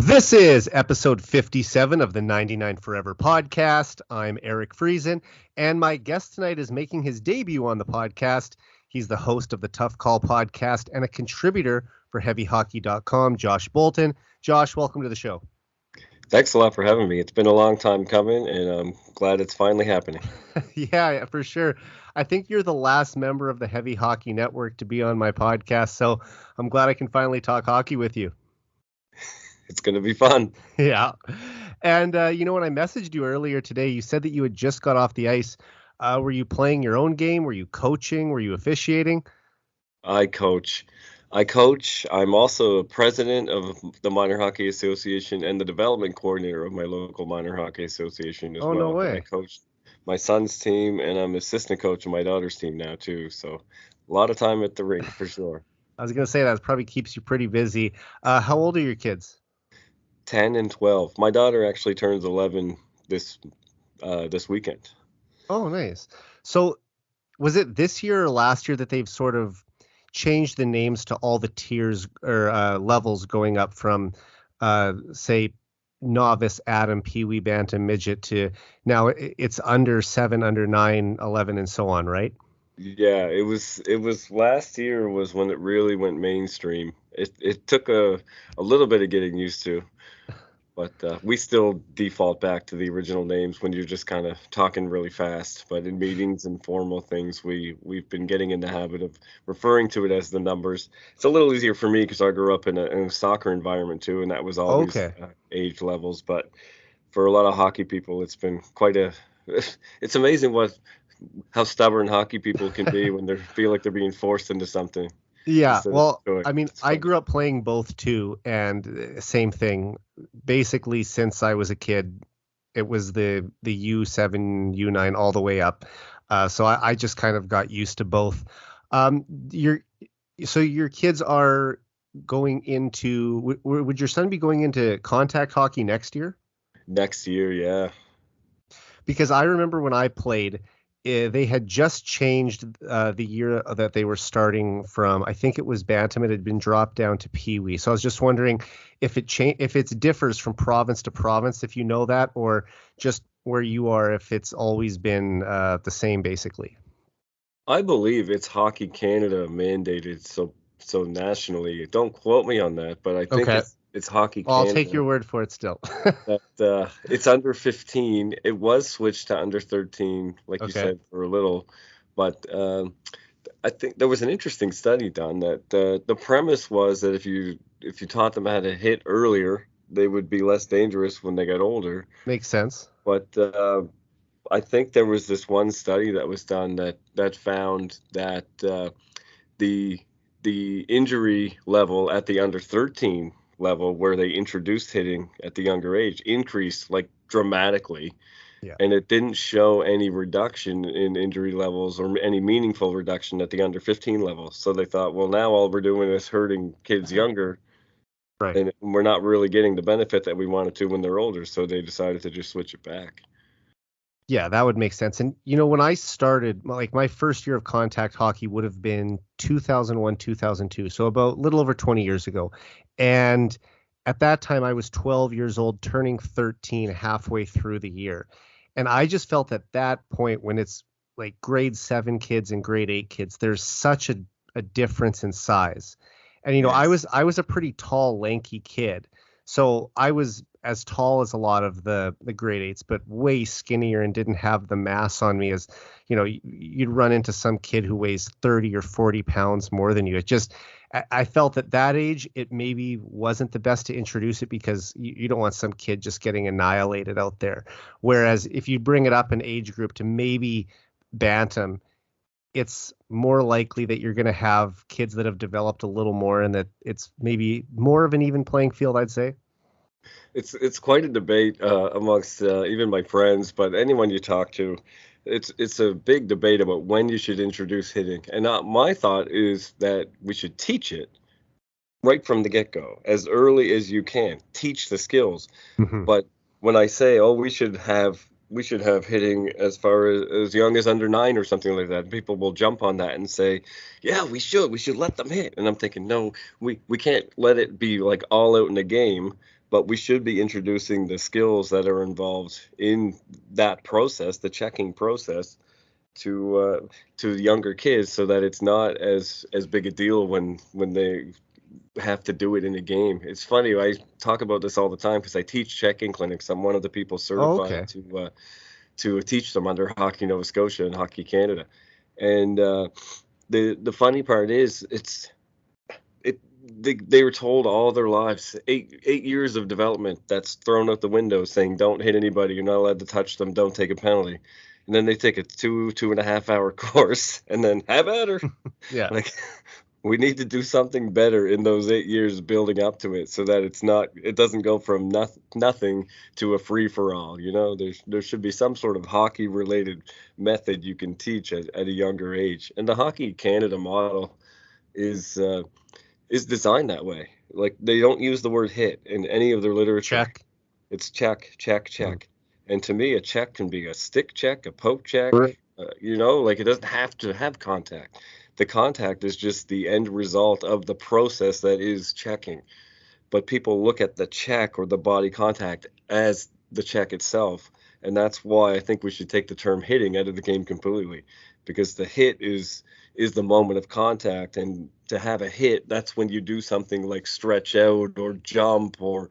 This is episode 57 of the 99 Forever podcast. I'm Eric Friesen, and my guest tonight is making his debut on the podcast. He's the host of the Tough Call podcast and a contributor for HeavyHockey.com, Josh Boulton. Josh, welcome to the show. Thanks a lot for having me. It's been a long time coming, and I'm glad it's finally happening. Yeah, for sure. I think you're the last member of the Heavy Hockey Network to be on my podcast, so I'm glad I can finally talk hockey with you. It's going to be fun. Yeah. And, when I messaged you earlier today, you said that you had just got off the ice. Were you playing your own game? Were you coaching? Were you officiating? I coach. I'm also a president of the Minor Hockey Association and the development coordinator of my local Minor Hockey Association as well. No way. I coach my son's team, and I'm assistant coach of my daughter's team now, too. So a lot of time at the rink, for sure. I was going to say that probably keeps you pretty busy. How old are your kids? 10 and 12. My daughter actually turns 11 this weekend. Oh, nice. So was it this year or last year that they've sort of changed the names to all the tiers or levels going up from, say, novice, Atom, Pee-wee, Bantam, Midget to now it's under 7, under 9, 11, and so on, right? Yeah, it was last year was when it really went mainstream. It took a little bit of getting used to, but we still default back to the original names when you're just kind of talking really fast. But in meetings and formal things, we've been getting in the habit of referring to it as the numbers. It's a little easier for me because I grew up in a soccer environment too, and that was always age levels. But for a lot of hockey people, it's been it's amazing how stubborn hockey people can be when they feel like they're being forced into something. Yeah, well, I mean, I grew up playing both too, and same thing. Basically, since I was a kid, it was the U7, U9 all the way up. So I just kind of got used to both. Your kids are going into, would your son be going into contact hockey next year? Next year, yeah. Because I remember when I played, they had just changed the year that they were starting from. I think it was Bantam. It had been dropped down to Pee-wee. So I was just wondering if it differs from province to province, if you know that, or just where you are, if it's always been the same, basically. I believe it's Hockey Canada mandated, so nationally. Don't quote me on that, but I think it's Hockey Canada. I'll take your word for it still. That it's under 15. It was switched to under 13, like you said, for a little. But I think there was an interesting study done that the premise was that if you taught them how to hit earlier, they would be less dangerous when they got older. Makes sense. But I think there was this one study that was done that found that the injury level at the under 13 level, where they introduced hitting at the younger age, increased like dramatically. Yeah. And it didn't show any reduction in injury levels or any meaningful reduction at the under 15 level. So they thought, well, now all we're doing is hurting kids younger. Right. And we're not really getting the benefit that we wanted to when they're older. So they decided to just switch it back. Yeah, that would make sense. And, when I started, like my first year of contact hockey would have been 2001, 2002. So about a little over 20 years ago. And at that time, I was 12 years old, turning 13 halfway through the year. And I just felt at that point, when it's like grade 7 kids and grade 8 kids, there's such a difference in size. And, yes. I was a pretty tall, lanky kid. So I was as tall as a lot of the grade 8s, but way skinnier and didn't have the mass on me as, you'd run into some kid who weighs 30 or 40 pounds more than you. I felt at that age, it maybe wasn't the best to introduce it because you don't want some kid just getting annihilated out there. Whereas if you bring it up an age group to maybe Bantam, it's more likely that you're going to have kids that have developed a little more and that it's maybe more of an even playing field, I'd say. It's quite a debate amongst even my friends, but anyone you talk to, it's a big debate about when you should introduce hitting. And my thought is that we should teach it right from the get-go, as early as you can. Teach the skills. Mm-hmm. But when I say, we should have hitting as far as young as under 9 or something like that, people will jump on that and say, yeah, we should let them hit. And I'm thinking, no, we can't let it be like all out in the game. but we should be introducing the skills that are involved in that process, the checking process, to younger kids, so that it's not as big a deal when they have to do it in a game. It's funny, I talk about this all the time because I teach checking clinics. I'm one of the people Oh, okay. certified to teach them under Hockey Nova Scotia and Hockey Canada. And the funny part is, they were told all their lives, 8 years of development that's thrown out the window, saying don't hit anybody, you're not allowed to touch them, don't take a penalty. And then they take a 2.5 hour course and then have at her. Yeah. Like, we need to do something better in those 8 years building up to it, so that it doesn't go from nothing to a free for all. There should be some sort of hockey related method you can teach at a younger age. And the Hockey Canada model is designed that way. Like, they don't use the word hit in any of their literature. Check. It's check, check, check. And to me, a check can be a stick check, a poke check. Right. Like, it doesn't have to have contact. The contact is just the end result of the process that is checking. But people look at the check or the body contact as the check itself. And that's why I think we should take the term hitting out of the game completely, because the hit is the moment of contact. And to have a hit, that's when you do something like stretch out or jump or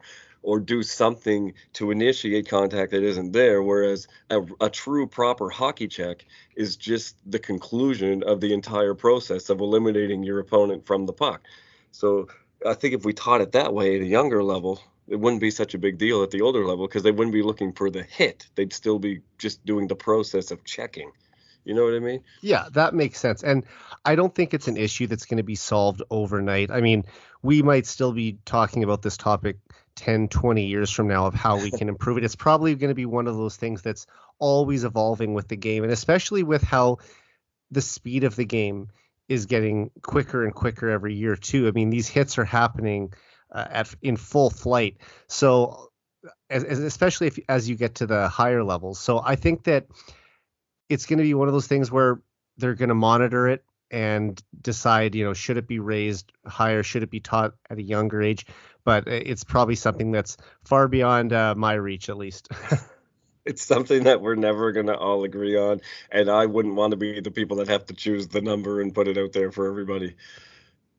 do something to initiate contact that isn't there, whereas a true proper hockey check is just the conclusion of the entire process of eliminating your opponent from the puck. So I think if we taught it that way at a younger level, it wouldn't be such a big deal at the older level, because they wouldn't be looking for the hit. They'd still be just doing the process of checking. You know what I mean? Yeah, that makes sense. And I don't think it's an issue that's going to be solved overnight. I mean, we might still be talking about this topic 10, 20 years from now of how we can improve it. It's probably going to be one of those things that's always evolving with the game, and especially with how the speed of the game is getting quicker and quicker every year too. I mean, these hits are happening in full flight. So especially as you get to the higher levels. So I think that it's going to be one of those things where they're going to monitor it and decide, should it be raised higher? Should it be taught at a younger age? But it's probably something that's far beyond my reach, at least. It's something that we're never going to all agree on. And I wouldn't want to be the people that have to choose the number and put it out there for everybody.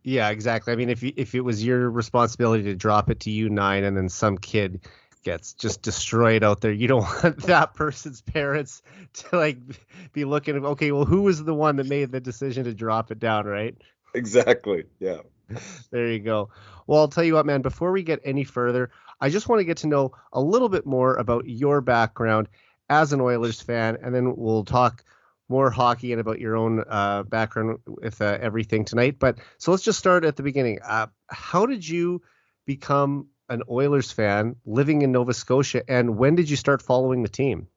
Yeah, exactly. I mean, if it was your responsibility to drop it to U9 and then some kid gets just destroyed out there, you don't want that person's parents to be looking at, okay, well, who was the one that made the decision to drop it down, right? Exactly. Yeah. There you go. Well, I'll tell you what, man, before we get any further, I just want to get to know a little bit more about your background as an Oilers fan, and then we'll talk more hockey and about your own background with everything tonight. But so let's just start at the beginning. How did you become an Oilers fan living in Nova Scotia, and when did you start following the team?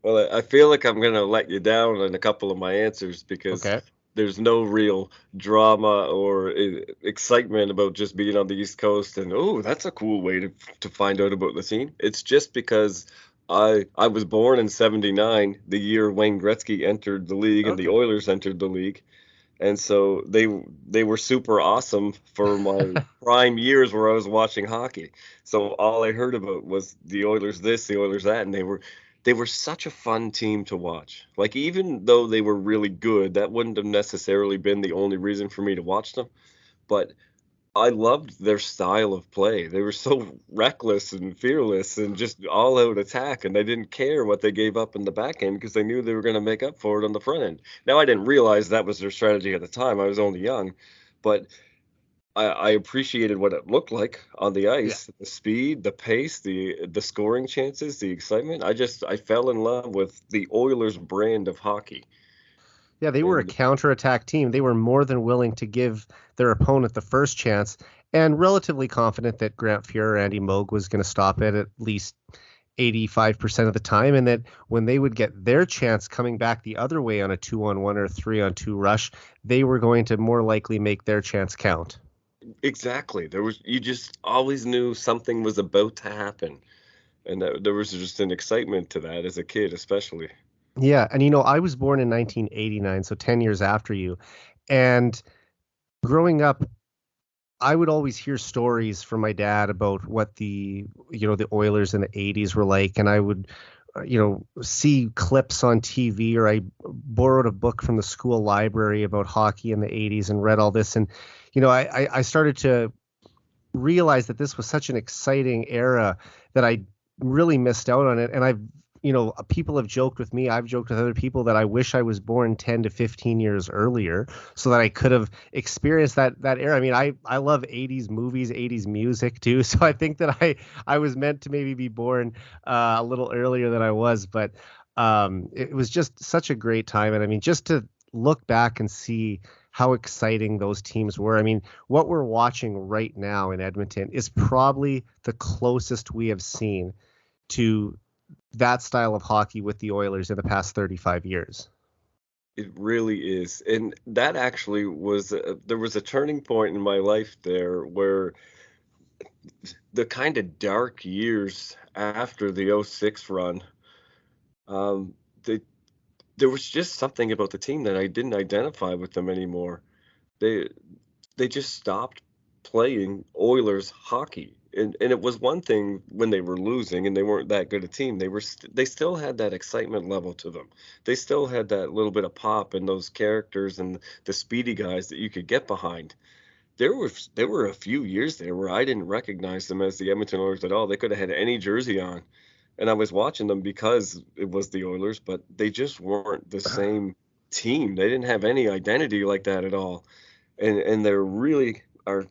Well, I feel like I'm going to let you down on a couple of my answers, because there's no real drama or excitement about just being on the East Coast and, oh, that's a cool way to find out about the team. It's just because I was born in 79, the year Wayne Gretzky entered the league and the Oilers entered the league. And so they were super awesome for my prime years where I was watching hockey. So all I heard about was the Oilers this, the Oilers that, and they were such a fun team to watch. Like, even though they were really good, that wouldn't have necessarily been the only reason for me to watch them. But I loved their style of play. They were so reckless and fearless and just all-out attack, and they didn't care what they gave up in the back end because they knew they were going to make up for it on the front end. Now, I didn't realize that was their strategy at the time. I was only young, but I appreciated what it looked like on the ice, the speed, the pace, the scoring chances, the excitement. I fell in love with the Oilers brand of hockey. Yeah, they were a counterattack team. They were more than willing to give their opponent the first chance, and relatively confident that Grant Fuhr or Andy Moog was going to stop it at least 85% of the time, and that when they would get their chance coming back the other way on a 2-on-1 or 3-on-2 rush, they were going to more likely make their chance count. Exactly. You just always knew something was about to happen, and there was just an excitement to that as a kid, especially. Yeah, and I was born in 1989, so 10 years after you, and growing up, I would always hear stories from my dad about what the Oilers in the 80s were like, and I would see clips on TV, or I borrowed a book from the school library about hockey in the 80s and read all this. And I started to realize that this was such an exciting era that I really missed out on it. And people have joked with me, I've joked with other people, that I wish I was born 10 to 15 years earlier so that I could have experienced that era. I mean, I love 80s movies, 80s music too. So I think that I was meant to maybe be born a little earlier than I was, but it was just such a great time. And I mean, just to look back and see how exciting those teams were. I mean, what we're watching right now in Edmonton is probably the closest we have seen to that style of hockey with the Oilers in the past 35 years. It really is. And that actually was, there was a turning point in my life there where the kind of dark years after the '06 run, um, there was just something about the team that I didn't identify with them anymore. They they just stopped playing Oilers hockey. And it was one thing when they were losing and they weren't that good a team. They still had that excitement level to them. They still had that little bit of pop and those characters and the speedy guys that you could get behind. There were a few years there where I didn't recognize them as the Edmonton Oilers at all. They could have had any jersey on, and I was watching them because it was the Oilers, but they just weren't the same team. They didn't have any identity like that at all. And they really are.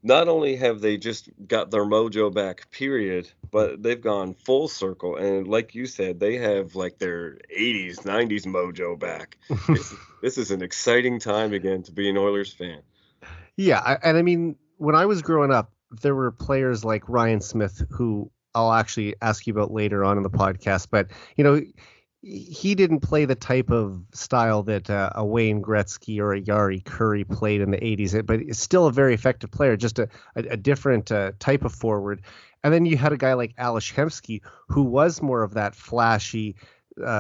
Not only have they just got their mojo back, period, but they've gone full circle. And like you said, they have like their 80s, 90s mojo back. This is an exciting time again to be an Oilers fan. Yeah, and I mean, when I was growing up, there were players like Ryan Smyth, who I'll actually ask you about later on in the podcast. But he didn't play the type of style that a Wayne Gretzky or a Yari Curry played in the 80s, but it's still a very effective player, just a different type of forward. And then you had a guy like Ales Hemsky, who was more of that flashy,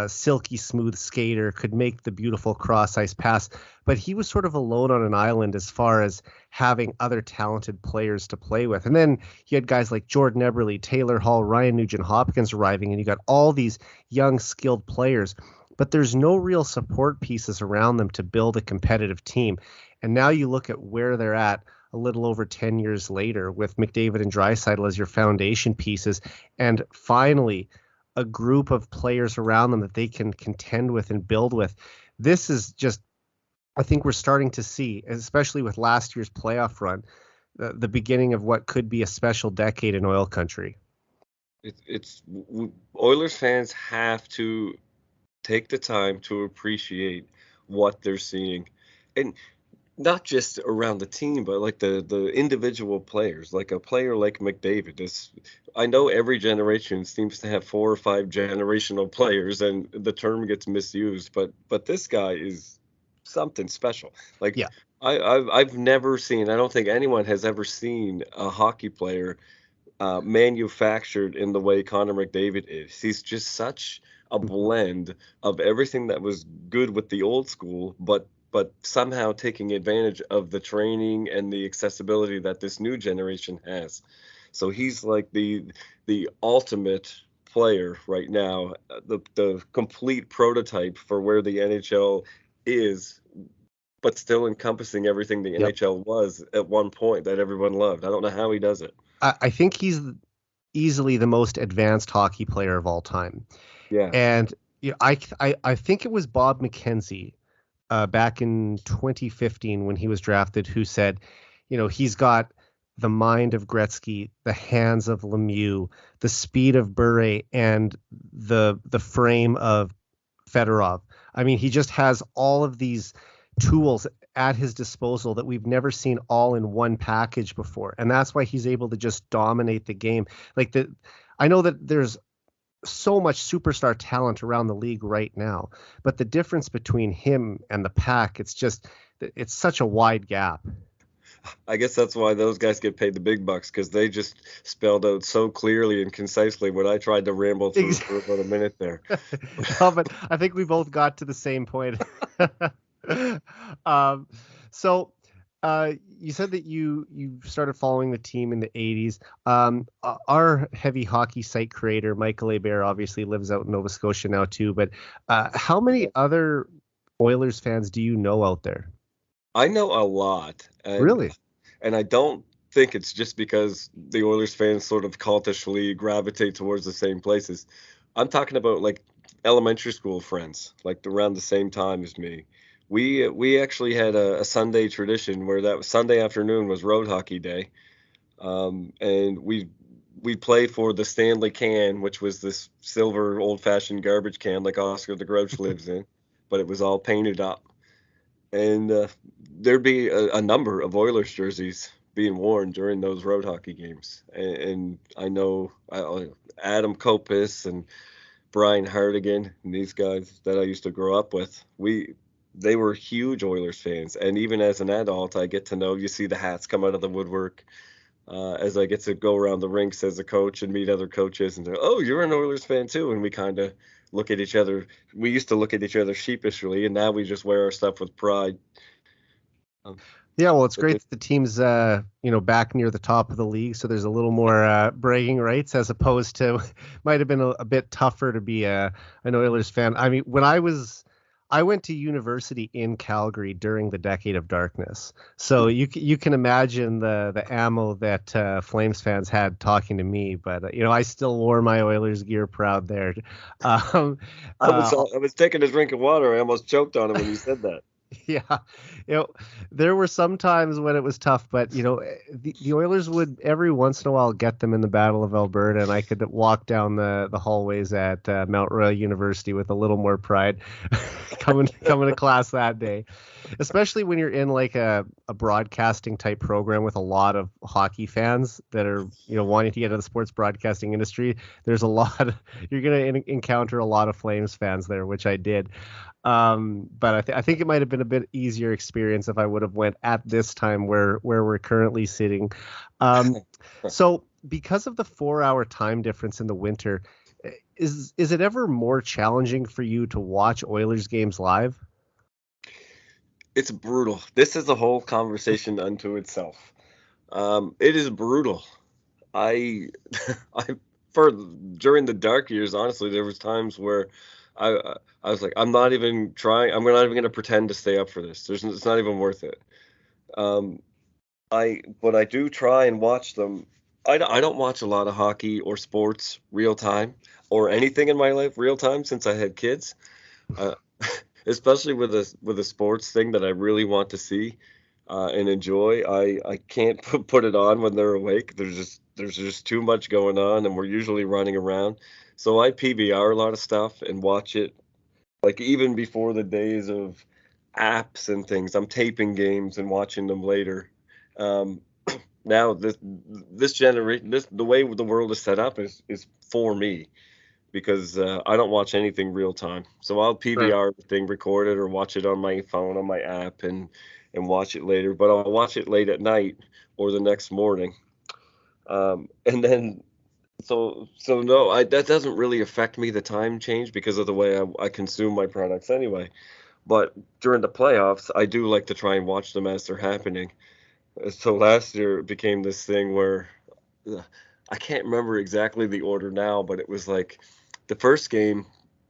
silky smooth skater, could make the beautiful cross ice pass, but he was sort of alone on an island as far as having other talented players to play with. And then you had guys like Jordan Eberle, Taylor Hall, Ryan Nugent Hopkins arriving, and you got all these young skilled players, but there's no real support pieces around them to build a competitive team. And now you look at where they're at a little over 10 years later with McDavid and Draisaitl as your foundation pieces, and finally a group of players around them that they can contend with and build with. This is just, I think we're starting to see, especially with last year's playoff run, the beginning of what could be a special decade in oil country. Oilers fans have to take the time to appreciate what they're seeing. And not just around the team, but like the individual players, like a player like McDavid. I know every generation seems to have 4 or 5 generational players, and the term gets misused. But this guy is something special. Like, yeah, I've never seen. I don't think anyone has ever seen a hockey player manufactured in the way Connor McDavid is. He's just such a blend of everything that was good with the old school, but somehow taking advantage of the training and the accessibility that this new generation has. So he's like the ultimate player right now, the complete prototype for where the NHL is, but still encompassing everything the NHL was at one point that everyone loved. I don't know how he does it. I think he's easily the most advanced hockey player of all time. Yeah. And I think it was Bob McKenzie back in 2015 when he was drafted, who said, he's got the mind of Gretzky, the hands of Lemieux, the speed of Bure, and the frame of Fedorov. I mean, he just has all of these tools at his disposal that we've never seen all in one package before. And that's why he's able to just dominate the game. I know that there's so much superstar talent around the league right now, but the difference between him and the pack, it's such a wide gap. I guess that's why those guys get paid the big bucks, because they just spelled out so clearly and concisely what I tried to ramble through for about a minute there. Well, but I think we both got to the same point. So You said that you started following the team in the 80s. Our heavy hockey site creator, Michael Hebert, obviously lives out in Nova Scotia now too. But how many other Oilers fans do you know out there? I know a lot, Really? and I don't think it's just because the Oilers fans sort of cultishly gravitate towards the same places. I'm talking about like elementary school friends, like around the same time as me. We actually had a Sunday tradition where that Sunday afternoon was road hockey day, and we play for the Stanley can, which was this silver old-fashioned garbage can like Oscar the Grouch lives in, but it was all painted up. And there'd be a number of Oilers jerseys being worn during those road hockey games. And I know Adam Kopis and Brian Hardigan and these guys that I used to grow up with. They were huge Oilers fans. And even as an adult, I get to know, you see the hats come out of the woodwork as I get to go around the rinks as a coach and meet other coaches and they're, oh, you're an Oilers fan too. And we kind of look at each other. We used to look at each other sheepishly, and now we just wear our stuff with pride. Yeah, well, it's great that the team's back near the top of the league, so there's a little more bragging rights as opposed to might have been a bit tougher to be an Oilers fan. I mean, I went to university in Calgary during the Decade of Darkness, so you can imagine the ammo that Flames fans had talking to me. But I still wore my Oilers gear proud there. I was taking a drink of water. I almost choked on it when you said that. Yeah, there were some times when it was tough, but the Oilers would every once in a while get them in the Battle of Alberta, and I could walk down the hallways at Mount Royal University with a little more pride coming to class that day, especially when you're in like a broadcasting type program with a lot of hockey fans that are wanting to get into the sports broadcasting industry. There's you're going to encounter a lot of Flames fans there, which I did. But I think it might have been a bit easier experience if I would have went at this time where we're currently sitting. So because of the 4-hour time difference in the winter, is it ever more challenging for you to watch Oilers games live? It's brutal. This is a whole conversation unto itself. It is brutal. I during the dark years, honestly, there was times where I was like, I'm not even trying. I'm not even going to pretend to stay up for this. It's not even worth it. But I do try and watch them. I don't watch a lot of hockey or sports real time or anything in my life real time since I had kids. Especially with a sports thing that I really want to see and enjoy. I can't put it on when they're awake. There's just too much going on, and we're usually running around. So I PVR a lot of stuff and watch it, like even before the days of apps and things. I'm taping games and watching them later. Now this generation, the way the world is set up is for me, because I don't watch anything real time. So I'll PVR the thing, record it, or watch it on my phone on my app and watch it later. But I'll watch it late at night or the next morning. And then so no, that doesn't really affect me, the time change, because of the way I consume my products anyway. But during the playoffs, I do like to try and watch them as they're happening. So last year it became this thing where I can't remember exactly the order now, but it was like the first game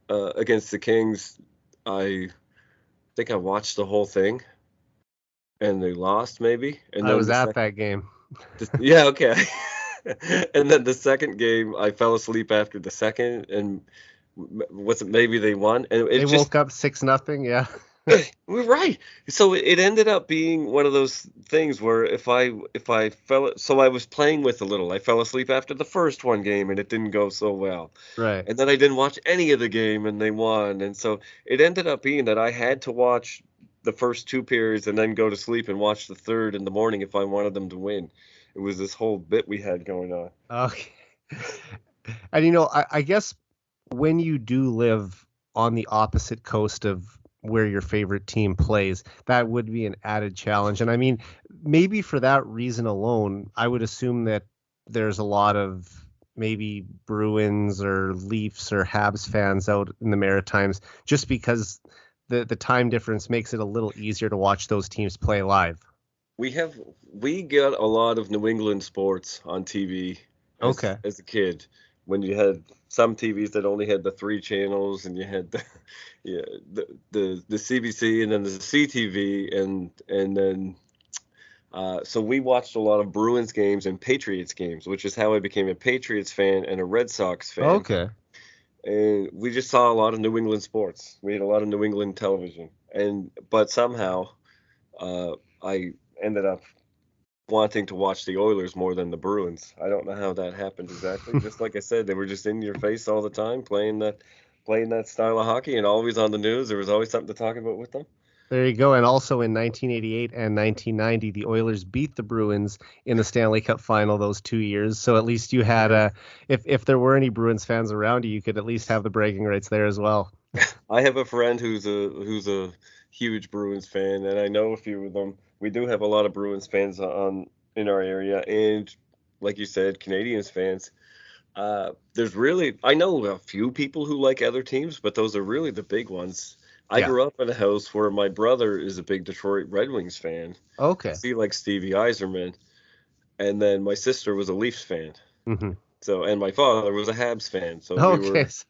against the Kings, I think I watched the whole thing, and they lost maybe. And I was at that game. Yeah, okay. And then the second game, I fell asleep after the second, and was it maybe they won? And they woke up 6-0. Yeah. We're right. So it ended up being one of those things where if I so I was playing with a little. I fell asleep after the first one game, and it didn't go so well. Right. And then I didn't watch any of the game, and they won. And so it ended up being that I had to watch the first two periods and then go to sleep and watch the third in the morning if I wanted them to win. It was this whole bit we had going on. Okay. And I guess when you do live on the opposite coast of where your favorite team plays, that would be an added challenge. And I mean, maybe for that reason alone, I would assume that there's a lot of maybe Bruins or Leafs or Habs fans out in the Maritimes, just because the time difference makes it a little easier to watch those teams play live. we get a lot of New England sports on TV Okay. as a kid, when you had some TVs that only had the three channels, and you had the yeah the CBC, and then the CTV, and then so we watched a lot of Bruins games and Patriots games, which is how I became a Patriots fan and a Red Sox fan. Okay. And we just saw a lot of New England sports. We had a lot of New England television, but somehow I ended up wanting to watch the Oilers more than the Bruins. I don't know how that happened exactly. Just like I said, they were just in your face all the time, playing that style of hockey, and always on the news. There was always something to talk about with them. There you go. And also in 1988 and 1990, the Oilers beat the Bruins in the Stanley Cup final those 2 years. So at least you had if there were any Bruins fans around you, you could at least have the bragging rights there as well. I have a friend who's a huge Bruins fan, and I know a few of them. We do have a lot of Bruins fans in our area, and like you said, Canadians fans. I know a few people who like other teams, but those are really the big ones. I Yeah. grew up in a house where my brother is a big Detroit Red Wings fan. Okay. He likes Stevie Yzerman, and then my sister was a Leafs fan. Hmm. So, and my father was a Habs fan. So we Okay. were So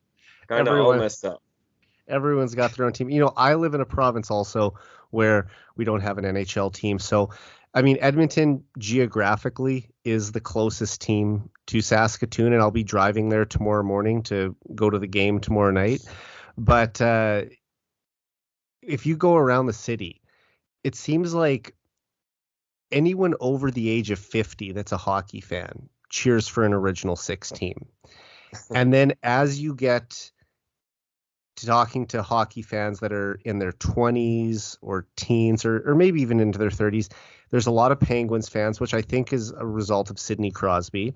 kind of all everyone messed up. everyone's got their own team. I live in a province also where we don't have an NHL team. So, I mean, Edmonton geographically is the closest team to Saskatoon, and I'll be driving there tomorrow morning to go to the game tomorrow night. But if you go around the city, it seems like anyone over the age of 50 that's a hockey fan cheers for an original six team. And then as you get to talking to hockey fans that are in their 20s or teens or maybe even into their 30s, there's a lot of Penguins fans, which I think is a result of Sidney Crosby.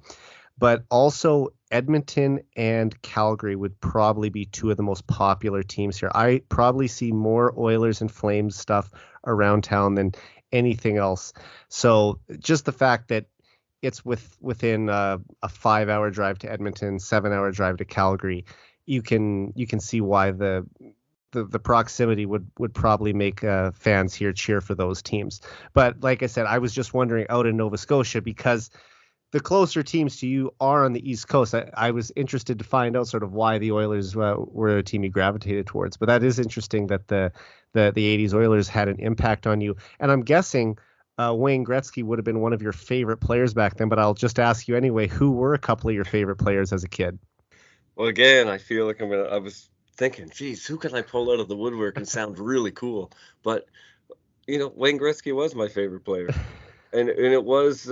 But also Edmonton and Calgary would probably be two of the most popular teams here. I probably see more Oilers and Flames stuff around town than anything else. So just the fact that it's within a 5-hour drive to Edmonton, 7-hour drive to Calgary, you can see why the proximity would probably make fans here cheer for those teams. But like I said, I was just wondering out in Nova Scotia, because the closer teams to you are on the East Coast. I was interested to find out sort of why the Oilers were a team you gravitated towards. But that is interesting that the 80s Oilers had an impact on you. And I'm guessing Wayne Gretzky would have been one of your favorite players back then. But I'll just ask you anyway, who were a couple of your favorite players as a kid? Well, again, I feel like I was thinking, geez, who can I pull out of the woodwork and sound really cool? But, Wayne Gretzky was my favorite player. And it was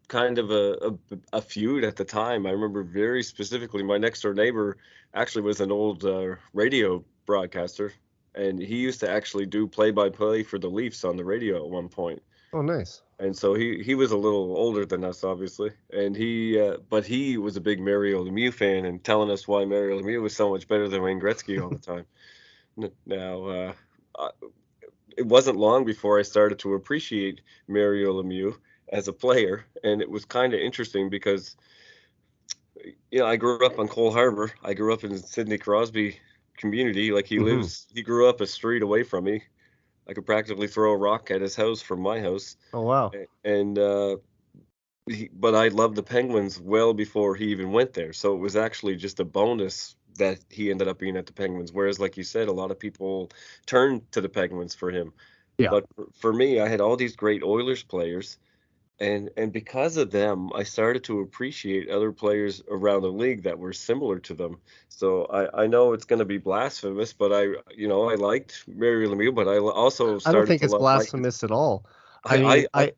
kind of a feud at the time. I remember very specifically, my next door neighbor actually was an old radio broadcaster, and he used to actually do play-by-play for the Leafs on the radio at one point. Oh, nice. And so he was a little older than us, obviously, and but he was a big Mario Lemieux fan, and telling us why Mario Lemieux was so much better than Wayne Gretzky all the time. Now, it wasn't long before I started to appreciate Mario Lemieux as a player, and it was kind of interesting because I grew up on Cole Harbor. I grew up in Sidney Crosby community. Like Hmm. he grew up a street away from me. I could practically throw a rock at his house from my house. Oh, wow. And but I loved the Penguins well before he even went there. So it was actually just a bonus that he ended up being at the Penguins. Whereas, like you said, a lot of people turned to the Penguins for him. Yeah. But for me, I had all these great Oilers players, and because of them, I started to appreciate other players around the league that were similar to them. So I know it's going to be blasphemous, but I liked Mario Lemieux, but I also I don't started think to it's love Mike. blasphemous at all. I mean, I,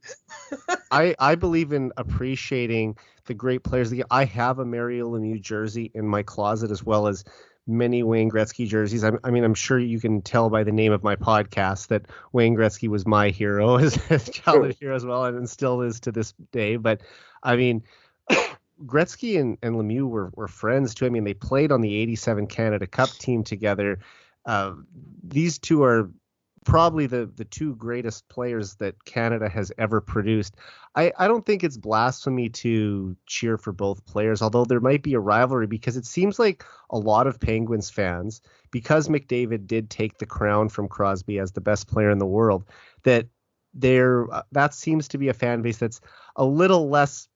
I, I believe in appreciating the great players. I have a Mario Lemieux jersey in my closet, as well as many Wayne Gretzky jerseys. I mean, I'm sure you can tell by the name of my podcast that Wayne Gretzky was my hero as a childhood hero as well, and still is to this day. But I mean, Gretzky and Lemieux were friends too. I mean, they played on the '87 Canada Cup team together. These two are probably the two greatest players that Canada has ever produced. I don't think it's blasphemy to cheer for both players, although there might be a rivalry, because it seems like a lot of Penguins fans, because McDavid did take the crown from Crosby as the best player in the world, that that seems to be a fan base that's a little less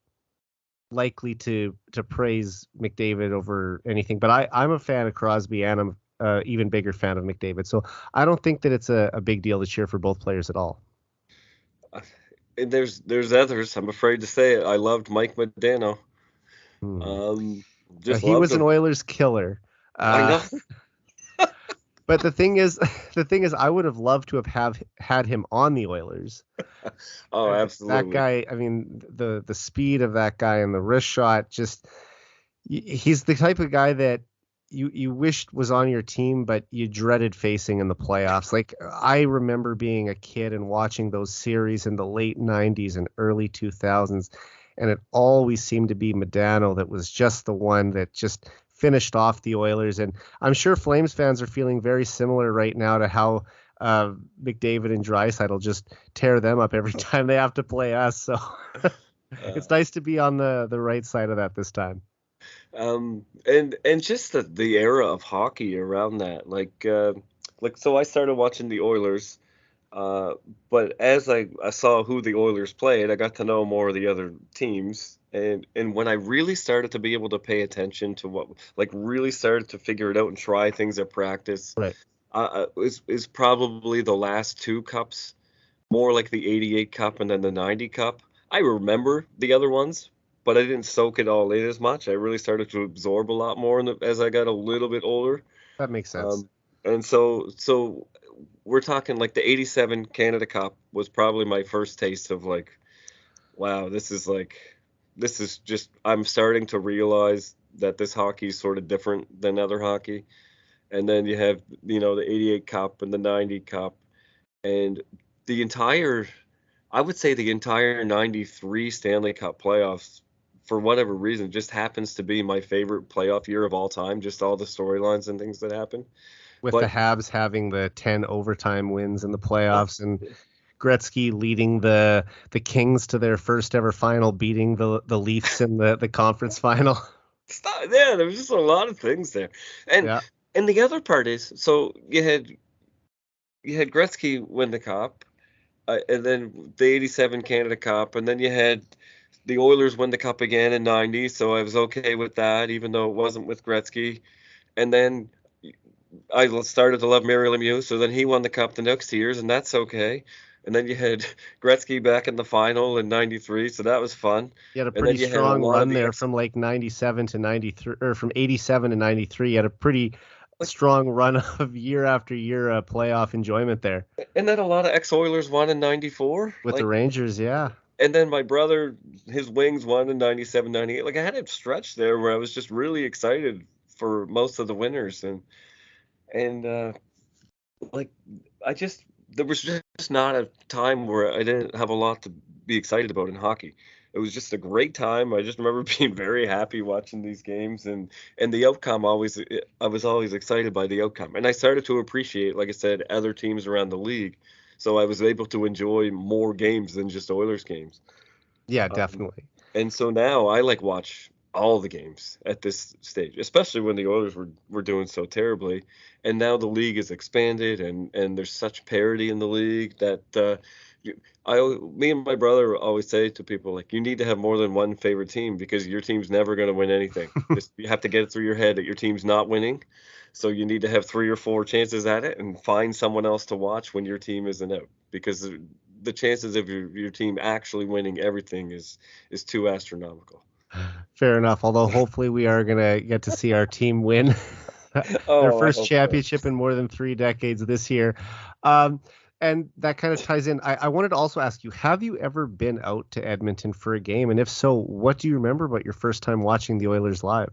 likely to praise McDavid over anything. But I'm a fan of Crosby, and I'm even bigger fan of McDavid. So I don't think that it's a big deal to cheer for both players at all. And there's others. I'm afraid to say it. I loved Mike Modano. He was an Oilers killer. I know. But the thing is, I would have loved to have had him on the Oilers. Oh, absolutely. That guy, I mean, the speed of that guy and the wrist shot, he's the type of guy that you wished was on your team, but you dreaded facing in the playoffs. Like, I remember being a kid and watching those series in the late 90s and early 2000s, and it always seemed to be Modano that was just the one that just finished off the Oilers. And I'm sure Flames fans are feeling very similar right now to how McDavid and Draisait will just tear them up every time they have to play us. So it's nice to be on the right side of that this time. And just the era of hockey around that, so I started watching the Oilers, but as I saw who the Oilers played, I got to know more of the other teams, and when I really started to be able to pay attention to really started to figure it out and try things at practice, right, is probably the last two cups, more like the '88 Cup and then the '90 Cup. I remember the other ones, but I didn't soak it all in as much. I really started to absorb a lot more as I got a little bit older. That makes sense. And so we're talking like the '87 Canada Cup was probably my first taste of like, wow, this is just, I'm starting to realize that this hockey is sort of different than other hockey. And then you have, the '88 Cup and the '90 Cup, and I would say the entire '93 Stanley Cup playoffs, for whatever reason, just happens to be my favorite playoff year of all time. Just all the storylines and things that happen. With the Habs having the 10 overtime wins in the playoffs, and Gretzky leading the Kings to their first ever final, beating the Leafs in the conference final. Yeah, there's just a lot of things there. And the other part is, so you had Gretzky win the Cup, and then the '87 Canada Cup, and then you had the Oilers win the Cup again in '90, so I was okay with that, even though it wasn't with Gretzky. And then I started to love Mario Lemieux, so then he won the Cup the next years, and that's okay. And then you had Gretzky back in the final in '93, so that was fun. You had a pretty strong run there from like '97 to '93, or from '87 to '93. You had a pretty strong run of year after year playoff enjoyment there. And then a lot of ex-Oilers won in '94 with the Rangers, yeah. And then my brother, his Wings won in '97, '98. Like, I had a stretch there where I was just really excited for most of the winners, and there was just not a time where I didn't have a lot to be excited about in hockey. It was just a great time. I just remember being very happy watching these games, and the outcome I was always excited by the outcome. And I started to appreciate, like I said, other teams around the league. So I was able to enjoy more games than just Oilers games. Yeah, definitely. And so now I watch all the games at this stage, especially when the Oilers were doing so terribly. And now the league is expanded, and there's such parity in the league that me and my brother always say to people, like, you need to have more than one favorite team, because your team's never going to win anything. You have to get it through your head that your team's not winning. So you need to have 3 or 4 chances at it and find someone else to watch when your team isn't out, because the chances of your team actually winning everything is too astronomical. Fair enough. Although hopefully we are going to get to see our team win their first championship in more than 3 decades this year. And that kind of ties in. I wanted to also ask you, have you ever been out to Edmonton for a game? And if so, what do you remember about your first time watching the Oilers live?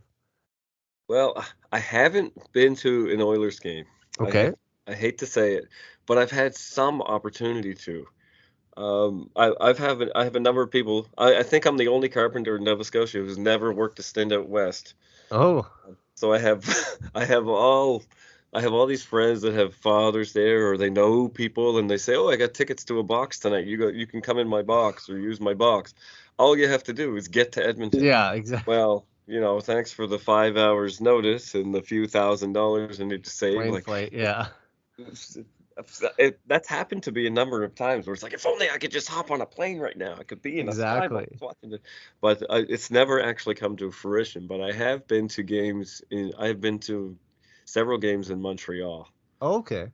Well, I haven't been to an Oilers game. Okay. I hate to say it, but I've had some opportunity to. I have a number of people. I think I'm the only carpenter in Nova Scotia who's never worked a stint out west. Oh. So I have all these friends that have fathers there, or they know people, and they say, "Oh, I got tickets to a box tonight. You can come in my box or use my box." All you have to do is get to Edmonton. Yeah, exactly. Well, thanks for the 5 hours notice and the few $1,000s I need to save. Plane flight, yeah. That's happened to me a number of times where it's like, if only I could just hop on a plane right now. I could be in a skybox Exactly. watching it. But it's never actually come to fruition. But I have been to I've been to several games in Montreal. Okay.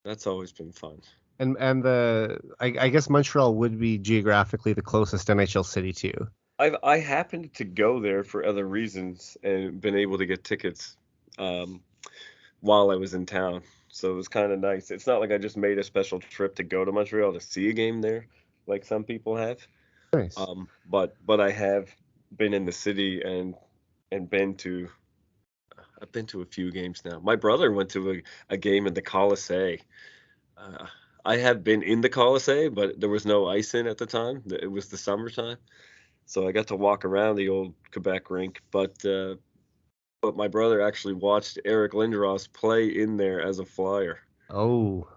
That's always been fun. And I guess Montreal would be geographically the closest NHL city to you. I happened to go there for other reasons and been able to get tickets um, while I was in town. So it was kind of nice. It's not like I just made a special trip to go to Montreal to see a game there, like some people have. Nice. But I have been in the city and I've been to a few games now. My brother went to a game in the Colisée. Uh, I have been in the Colisée, but there was no ice in at the time. It was the summertime, so I got to walk around the old Quebec rink. But my brother actually watched Eric Lindros play in there as a Flyer. Oh,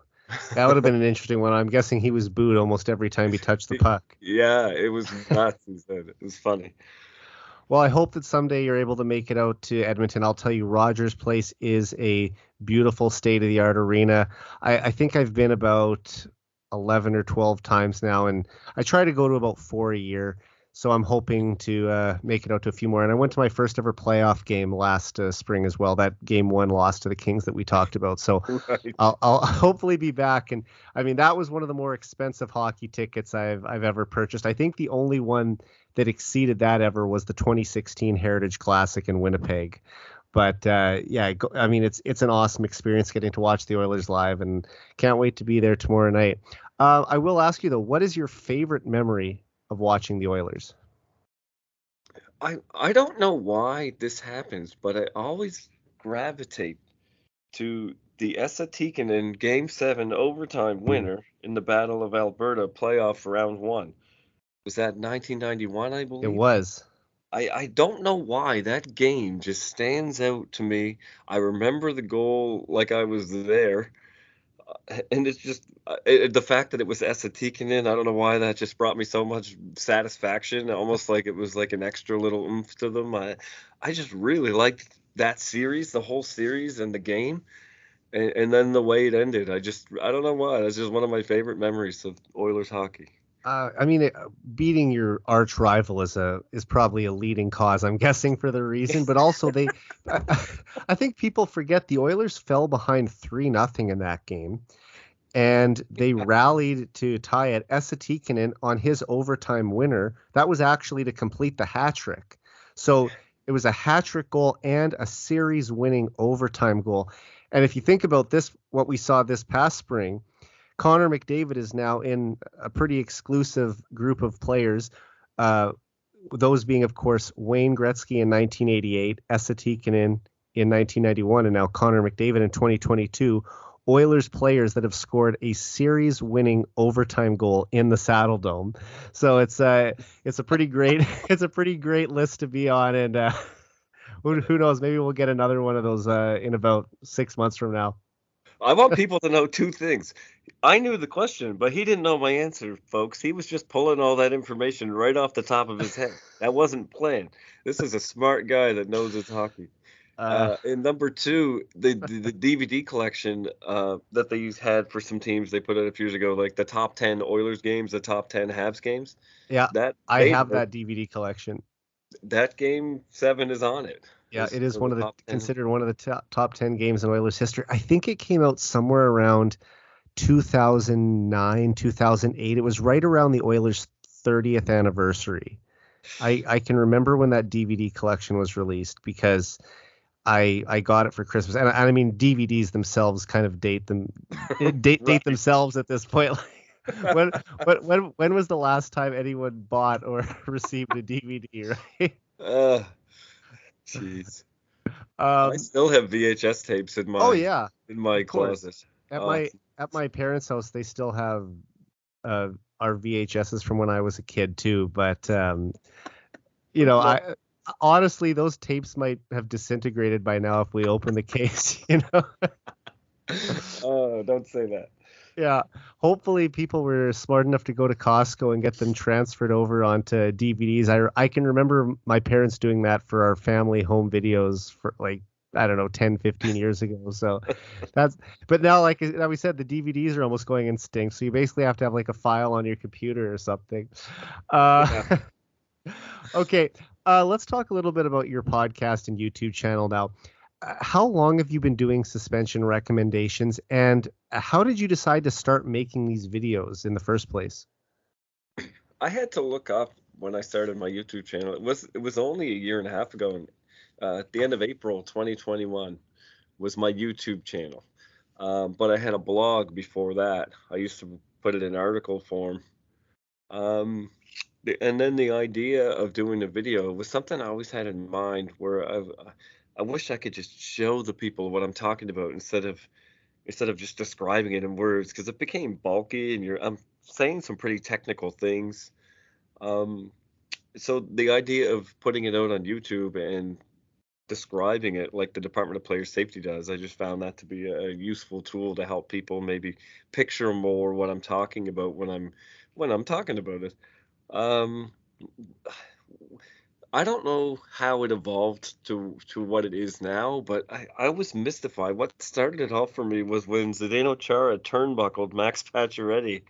that would have been an interesting one. I'm guessing he was booed almost every time he touched the puck. Yeah, it was nuts. He said it was funny. Well, I hope that someday you're able to make it out to Edmonton. I'll tell you, Rogers Place is a beautiful state-of-the-art arena. I think I've been about 11 or 12 times now, and I try to go to about 4 a year. So I'm hoping to make it out to a few more. And I went to my first ever playoff game last spring as well. That game 1 loss to the Kings that we talked about. So Right. I'll hopefully be back. And I mean, that was one of the more expensive hockey tickets I've ever purchased. I think the only one that exceeded that ever was the 2016 Heritage Classic in Winnipeg. But I mean, it's an awesome experience getting to watch the Oilers live, and can't wait to be there tomorrow night. I will ask you though, what is your favorite memory of watching the Oilers? I don't know why this happens, but I always gravitate to the Esa Tikkanen Game 7 overtime winner in the Battle of Alberta playoff round 1. Was that 1991, I It believe? was. I don't know why that game just stands out to me. I remember the goal like I was there. And it's just the fact that it was Esa Tikkanen, I don't know why that just brought me so much satisfaction, almost like it was like an extra little oomph to them. I just really liked that series, the whole series and the game. And then the way it ended, I don't know why. That's just one of my favorite memories of Oilers hockey. I mean, beating your arch rival is probably a leading cause, I'm guessing, for the reason. But also, I think people forget the Oilers fell behind 3-0 in that game, and they rallied to tie it. Esa Tikkanen on his overtime winner. That was actually to complete the hat trick. So it was a hat trick goal and a series-winning overtime goal. And if you think about this, what we saw this past spring, Connor McDavid is now in a pretty exclusive group of players, those being, of course, Wayne Gretzky in 1988, Esa Tikkanen in 1991, and now Connor McDavid in 2022, Oilers players that have scored a series-winning overtime goal in the Saddle Dome. So it's a pretty great list to be on, and who knows, maybe we'll get another one of those in about 6 months from now. I want people to know two things. I knew the question, but he didn't know my answer, folks. He was just pulling all that information right off the top of his head. That wasn't planned. This is a smart guy that knows his hockey. And number two, the DVD collection that they had for some teams they put out a few years ago, like the top 10 Oilers games, the top 10 Habs games. Yeah, I have that DVD collection. That game 7 is on it. Yeah, it is considered one of the top 10 games in Oilers history. I think it came out somewhere around 2009, 2008. It was right around the Oilers' 30th anniversary. I can remember when that DVD collection was released because I got it for Christmas. And I mean, DVDs themselves kind of date themselves at this point. when was the last time anyone bought or received a DVD, right? Jeez. I still have VHS tapes in my closet. At my parents' house, they still have our VHSs from when I was a kid too. But I honestly, those tapes might have disintegrated by now if we open the case. Oh, don't say that. Yeah, hopefully people were smart enough to go to Costco and get them transferred over onto DVDs. I can remember my parents doing that for our family home videos for like I don't know, 10, 15 years ago. So that's, but now, like we said, the DVDs are almost going extinct. So you basically have to have like a file on your computer or something. Yeah. Okay. Let's talk a little bit about your podcast and YouTube channel now. How long have you been doing suspension recommendations, and how did you decide to start making these videos in the first place? I had to look up when I started my YouTube channel. It was only a year and a half ago, and at the end of April 2021 was my YouTube channel. But I had a blog before that. I used to put it in article form. Um, and then the idea of doing a video was something I always had in mind, where I wish I could just show the people what I'm talking about instead of just describing it in words, because it became bulky and I'm saying some pretty technical things. Um, so the idea of putting it out on YouTube and describing it like the Department of Player Safety does, I just found that to be a useful tool to help people maybe picture more what I'm talking about when I'm talking about it. Um, I don't know how it evolved to what it is now, but I was mystified. What started it all for me was when Zdeno Chara turnbuckled Max Pacioretty,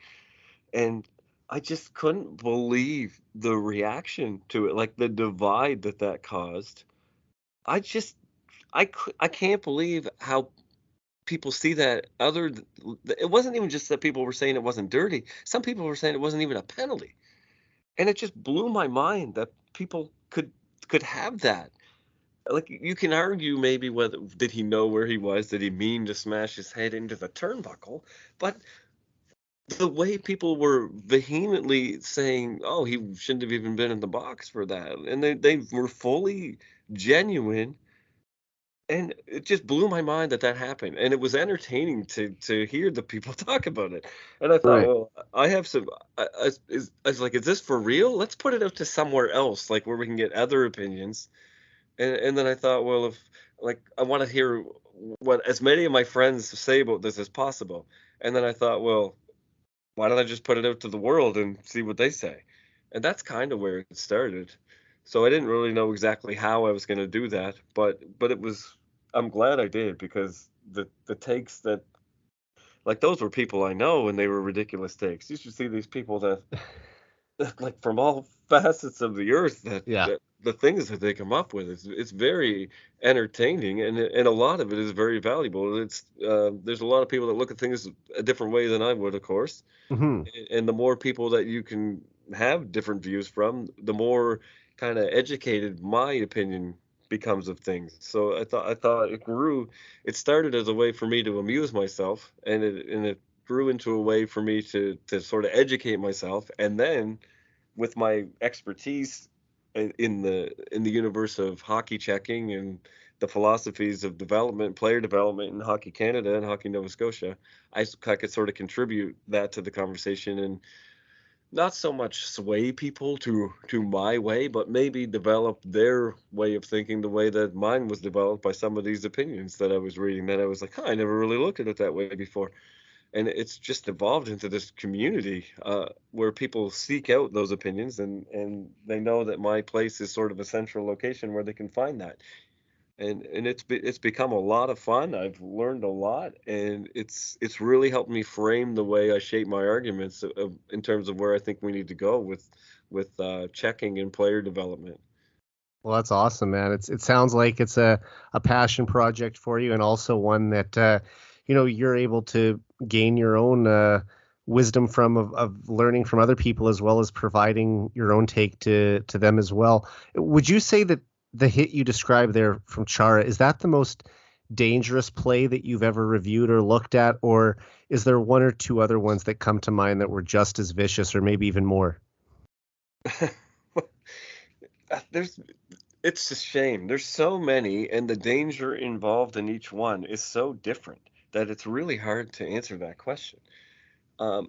and I just couldn't believe the reaction to it, like the divide that caused. I just I can't believe how people see that it wasn't even just that people were saying it wasn't dirty. Some people were saying it wasn't even a penalty. And it just blew my mind that people could have that. Like, you can argue maybe whether did he know where he was? Did he mean to smash his head into the turnbuckle? But the way people were vehemently saying, "Oh, he shouldn't have even been in the box for that," and they were fully genuine, and it just blew my mind that happened, and it was entertaining to hear the people talk about it. And I thought, Right. well, I have some. I was like, is this for real? Let's put it out to somewhere else, like where we can get other opinions. And then I thought, well, if like I want to hear what as many of my friends say about this as possible. And then I thought, well, why don't I just put it out to the world and see what they say? And that's kind of where it started. So I didn't really know exactly how I was going to do that, but it was I'm glad I did, because the takes that like those were people I know, and they were ridiculous takes. You should see these people that like from all facets of the earth, Yeah. that the things that they come up with, it's very entertaining, and a lot of it is very valuable. There's a lot of people that look at things a different way than I would, of course, Hmm. and the more people that you can have different views from, the more kind of educated my opinion becomes of things. So I thought it started as a way for me to amuse myself, and it grew into a way for me to sort of educate myself, and then with my expertise in the universe of hockey checking and the philosophies of player development in Hockey Canada and Hockey Nova Scotia, I could sort of contribute that to the conversation, and not so much sway people to my way, but maybe develop their way of thinking the way that mine was developed by some of these opinions that I was reading, that I was like, huh, I never really looked at it that way before. And it's just evolved into this community, where people seek out those opinions, and they know that my place is sort of a central location where they can find that. And it's become a lot of fun. I've learned a lot, and it's really helped me frame the way I shape my arguments in terms of where I think we need to go with checking and player development. Well, that's awesome, man. It sounds like it's a passion project for you, and also one that you're able to gain your own wisdom from of learning from other people, as well as providing your own take to them as well. Would you say that the hit you described there from Chara, is that the most dangerous play that you've ever reviewed or looked at, or is there one or two other ones that come to mind that were just as vicious or maybe even more? There's It's a shame. There's so many, and the danger involved in each one is so different that it's really hard to answer that question.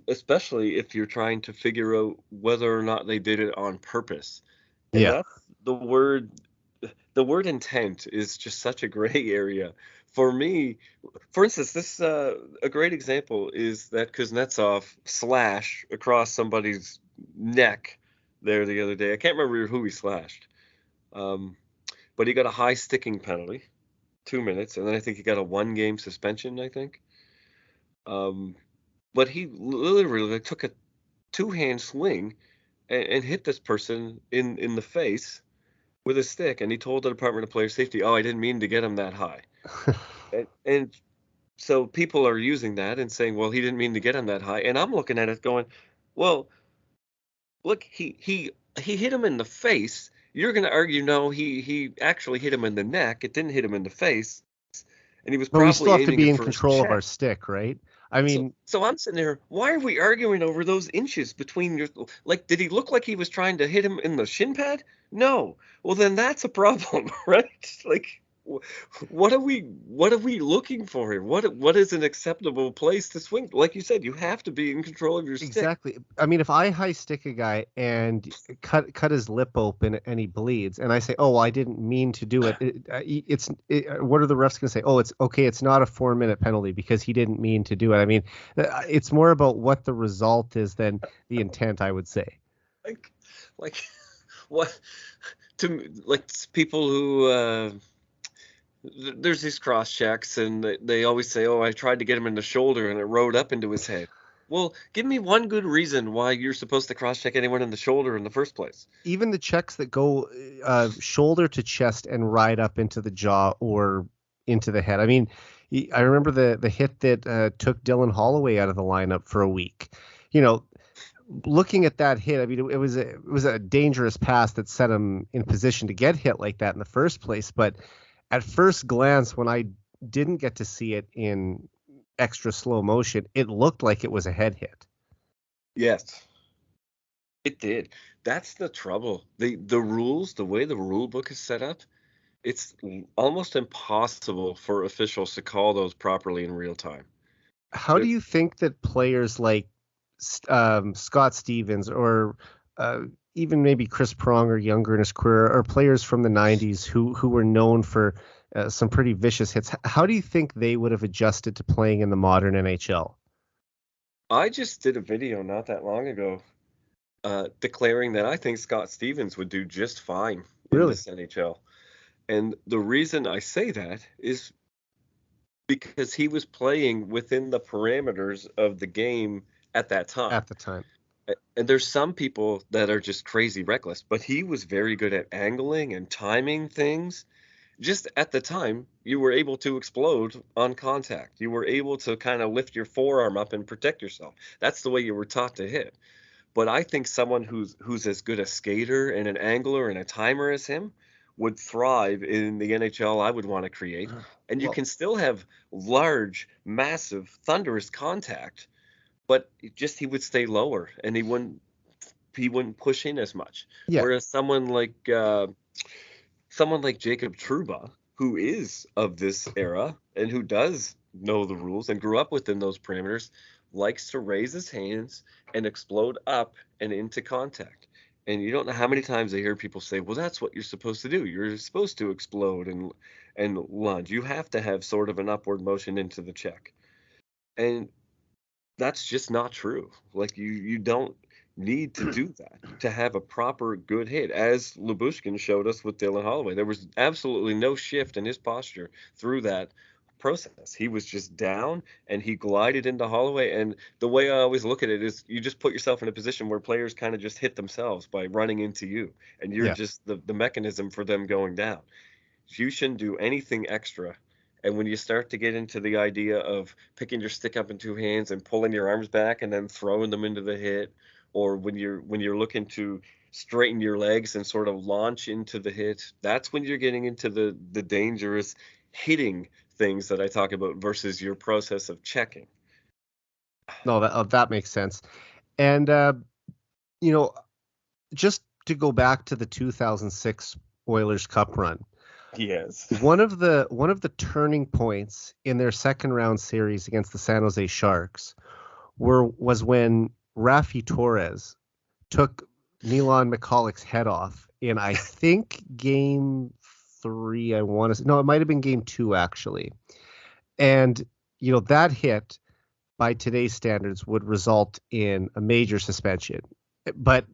Especially if you're trying to figure out whether or not they did it on purpose. And Yeah. that's the word intent is just such a gray area. For me, for instance, this a great example is that Kuznetsov slash across somebody's neck there the other day. I can't remember who he slashed. Um, but he got a high sticking penalty. 2 minutes, and then I think he got a 1-game suspension, I think. But he literally like, took a two-hand swing and hit this person in the face with a stick, and he told the Department of Player Safety, "Oh, I didn't mean to get him that high." And so people are using that and saying, "Well, he didn't mean to get him that high." And I'm looking at it going, "Well, look, he hit him in the face. You're going to argue no, he actually hit him in the neck. It didn't hit him in the face, and he was But we still probably have to aiming be it in for his control of our chest." stick, right? I So mean, so I'm sitting there, why are we arguing over those inches between your like, did he look like he was trying to hit him in the shin pad? No. Well, then that's a problem, right? Like, wh what are we looking for here? What is an acceptable place to swing? Like you said, you have to be in control of your stick. exactly. I mean, if I high stick a guy and cut his lip open and he bleeds, and I say, "Oh, well, I didn't mean to do it," what are the refs going to say? "Oh, it's okay. It's not a 4-minute penalty because he didn't mean to do it." I mean, it's more about what the result is than the intent, I would say. Like like what like people who there's these cross checks, and they always say, "Oh, I tried to get him in the shoulder and it rode up into his head." Well, give me one good reason why you're supposed to cross check anyone in the shoulder in the first place. Even the checks that go shoulder to chest and ride up into the jaw or into the head. I mean, I remember the hit that took Dylan Holloway out of the lineup for a week. You know, looking at that hit, I mean, it was a dangerous pass that set him in position to get hit like that in the first place. But at first glance, when I didn't get to see it in extra slow motion, it looked like it was a head hit. Yes, it did. That's the trouble. The rules, the way the rule book is set up, it's almost impossible for officials to call those properly in real time. How do you think that players like Scott Stevens or even maybe Chris Pronger younger in his career, or players from the 90s who were known for some pretty vicious hits, how do you think they would have adjusted to playing in the modern NHL? I just did a video not that long ago declaring that I think Scott Stevens would do just fine in Really? this NHL. And the reason I say that is because he was playing within the parameters of the game at that time. At the time. And there's some people that are just crazy reckless, but he was very good at angling and timing things. Just at the time, you were able to explode on contact. You were able to kind of lift your forearm up and protect yourself. That's the way you were taught to hit. But I think someone who's as good a skater and an angler and a timer as him would thrive in the NHL I would want to create. And you Well, can still have large, massive, thunderous contact, but he would stay lower and he wouldn't push in as much. yeah. Whereas someone like Jacob Trouba, who is of this era and who does know the rules and grew up within those parameters, likes to raise his hands and explode up and into contact. And you don't know how many times I hear people say, "Well, that's what you're supposed to do. You're supposed to explode and lunge. You have to have sort of an upward motion into the check." And that's just not true. Like you don't need to do that to have a proper good hit, as Lyubushkin showed us with Dylan Holloway. There was absolutely no shift in his posture through that process. He was just down and he glided into Holloway. And the way I always look at it is you just put yourself in a position where players kind of just hit themselves by running into you, and you're Yeah. just the mechanism for them going down. You shouldn't do anything extra. And when you start to get into the idea of picking your stick up in two hands and pulling your arms back and then throwing them into the hit, or when you're looking to straighten your legs and sort of launch into the hit, that's when you're getting into the dangerous hitting things that I talk about versus your process of checking. No, that makes sense. And you know, just to go back to the 2006 Oilers Cup run, Yes. one of the turning points in their second round series against the San Jose Sharks was when Raffi Torres took Milan Michalek's head off in, I think, game 3. I want to no, it might have been game 2 actually. And that hit by today's standards would result in a major suspension. But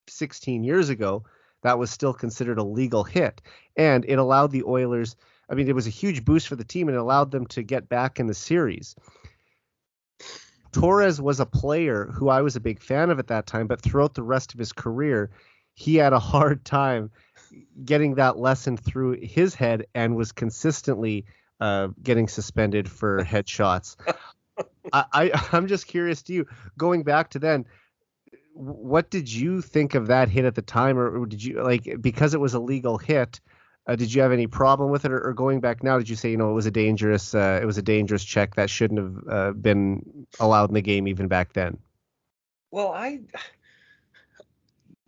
16 years ago, that was still considered a legal hit, and it allowed the Oilers I mean, it was a huge boost for the team and it allowed them to get back in the series. Torres was a player who I was a big fan of at that time, but throughout the rest of his career, he had a hard time getting that lesson through his head and was consistently getting suspended for headshots. I'm just curious to you, going back to then, what did you think of that hit at the time, or did you, like, because it was a legal hit, did you have any problem with it, or going back now, did you say, it was a dangerous check that shouldn't have been allowed in the game even back then? Well,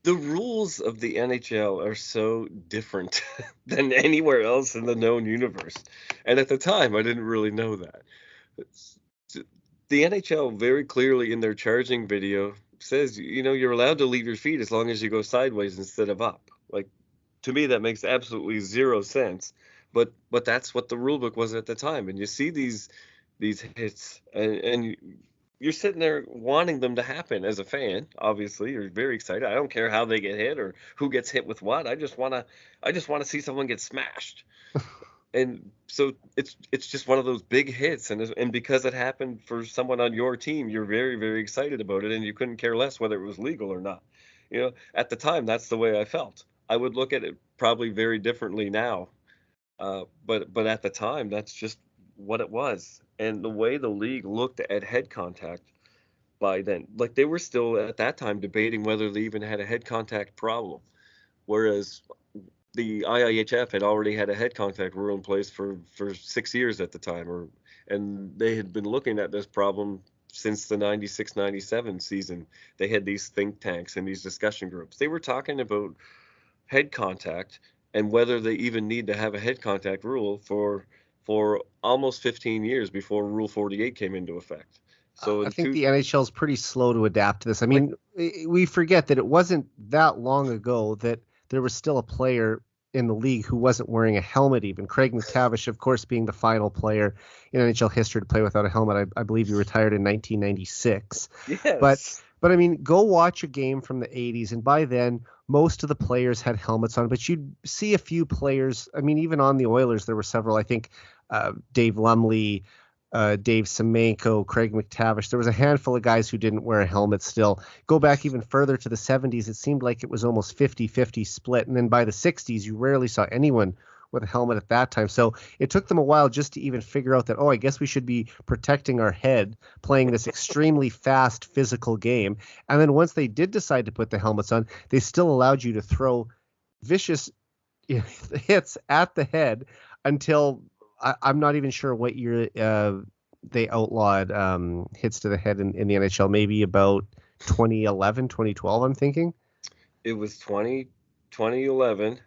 the rules of the NHL are so different than anywhere else in the known universe. And at the time, I didn't really know that. The NHL very clearly in their charging video says, you're allowed to leave your feet as long as you go sideways instead of up. Like, to me, that makes absolutely zero sense. But that's what the rule book was at the time. And you see these hits, and you're sitting there wanting them to happen as a fan. Obviously, you're very excited. I don't care how they get hit or who gets hit with what. I just want to see someone get smashed. And so it's just one of those big hits, and because it happened for someone on your team, you're very, very excited about it, and you couldn't care less whether it was legal or not. At the time, that's the way I felt. I would look at it probably very differently now, but at the time, that's just what it was. And the way the league looked at head contact by then, like, they were still at that time debating whether they even had a head contact problem, whereas the IIHF had already had a head contact rule in place for 6 years at the time, and they had been looking at this problem since the 96-97 season. They had these think tanks and these discussion groups. They were talking about head contact and whether they even need to have a head contact rule for almost 15 years before Rule 48 came into effect. So I think the NHL is pretty slow to adapt to this. I mean, we forget that it wasn't that long ago that there was still a player in the league who wasn't wearing a helmet even. Craig McTavish, of course, being the final player in NHL history to play without a helmet. I believe he retired in 1996. Yes. But I mean, go watch a game from the 80s, and by then, most of the players had helmets on, but you'd see a few players. I mean, even on the Oilers, there were several. I think Dave Lumley, Dave Semenko, Craig McTavish. There was a handful of guys who didn't wear a helmet still. Go back even further to the 70s, it seemed like it was almost 50-50 split. And then by the 60s, you rarely saw anyone with a helmet at that time. So it took them a while just to even figure out that, I guess we should be protecting our head playing this extremely fast physical game. And then once they did decide to put the helmets on, they still allowed you to throw vicious hits at the head until I'm not even sure what year they outlawed hits to the head in the NHL. Maybe about 2011, 2012, I'm thinking. It was 2011,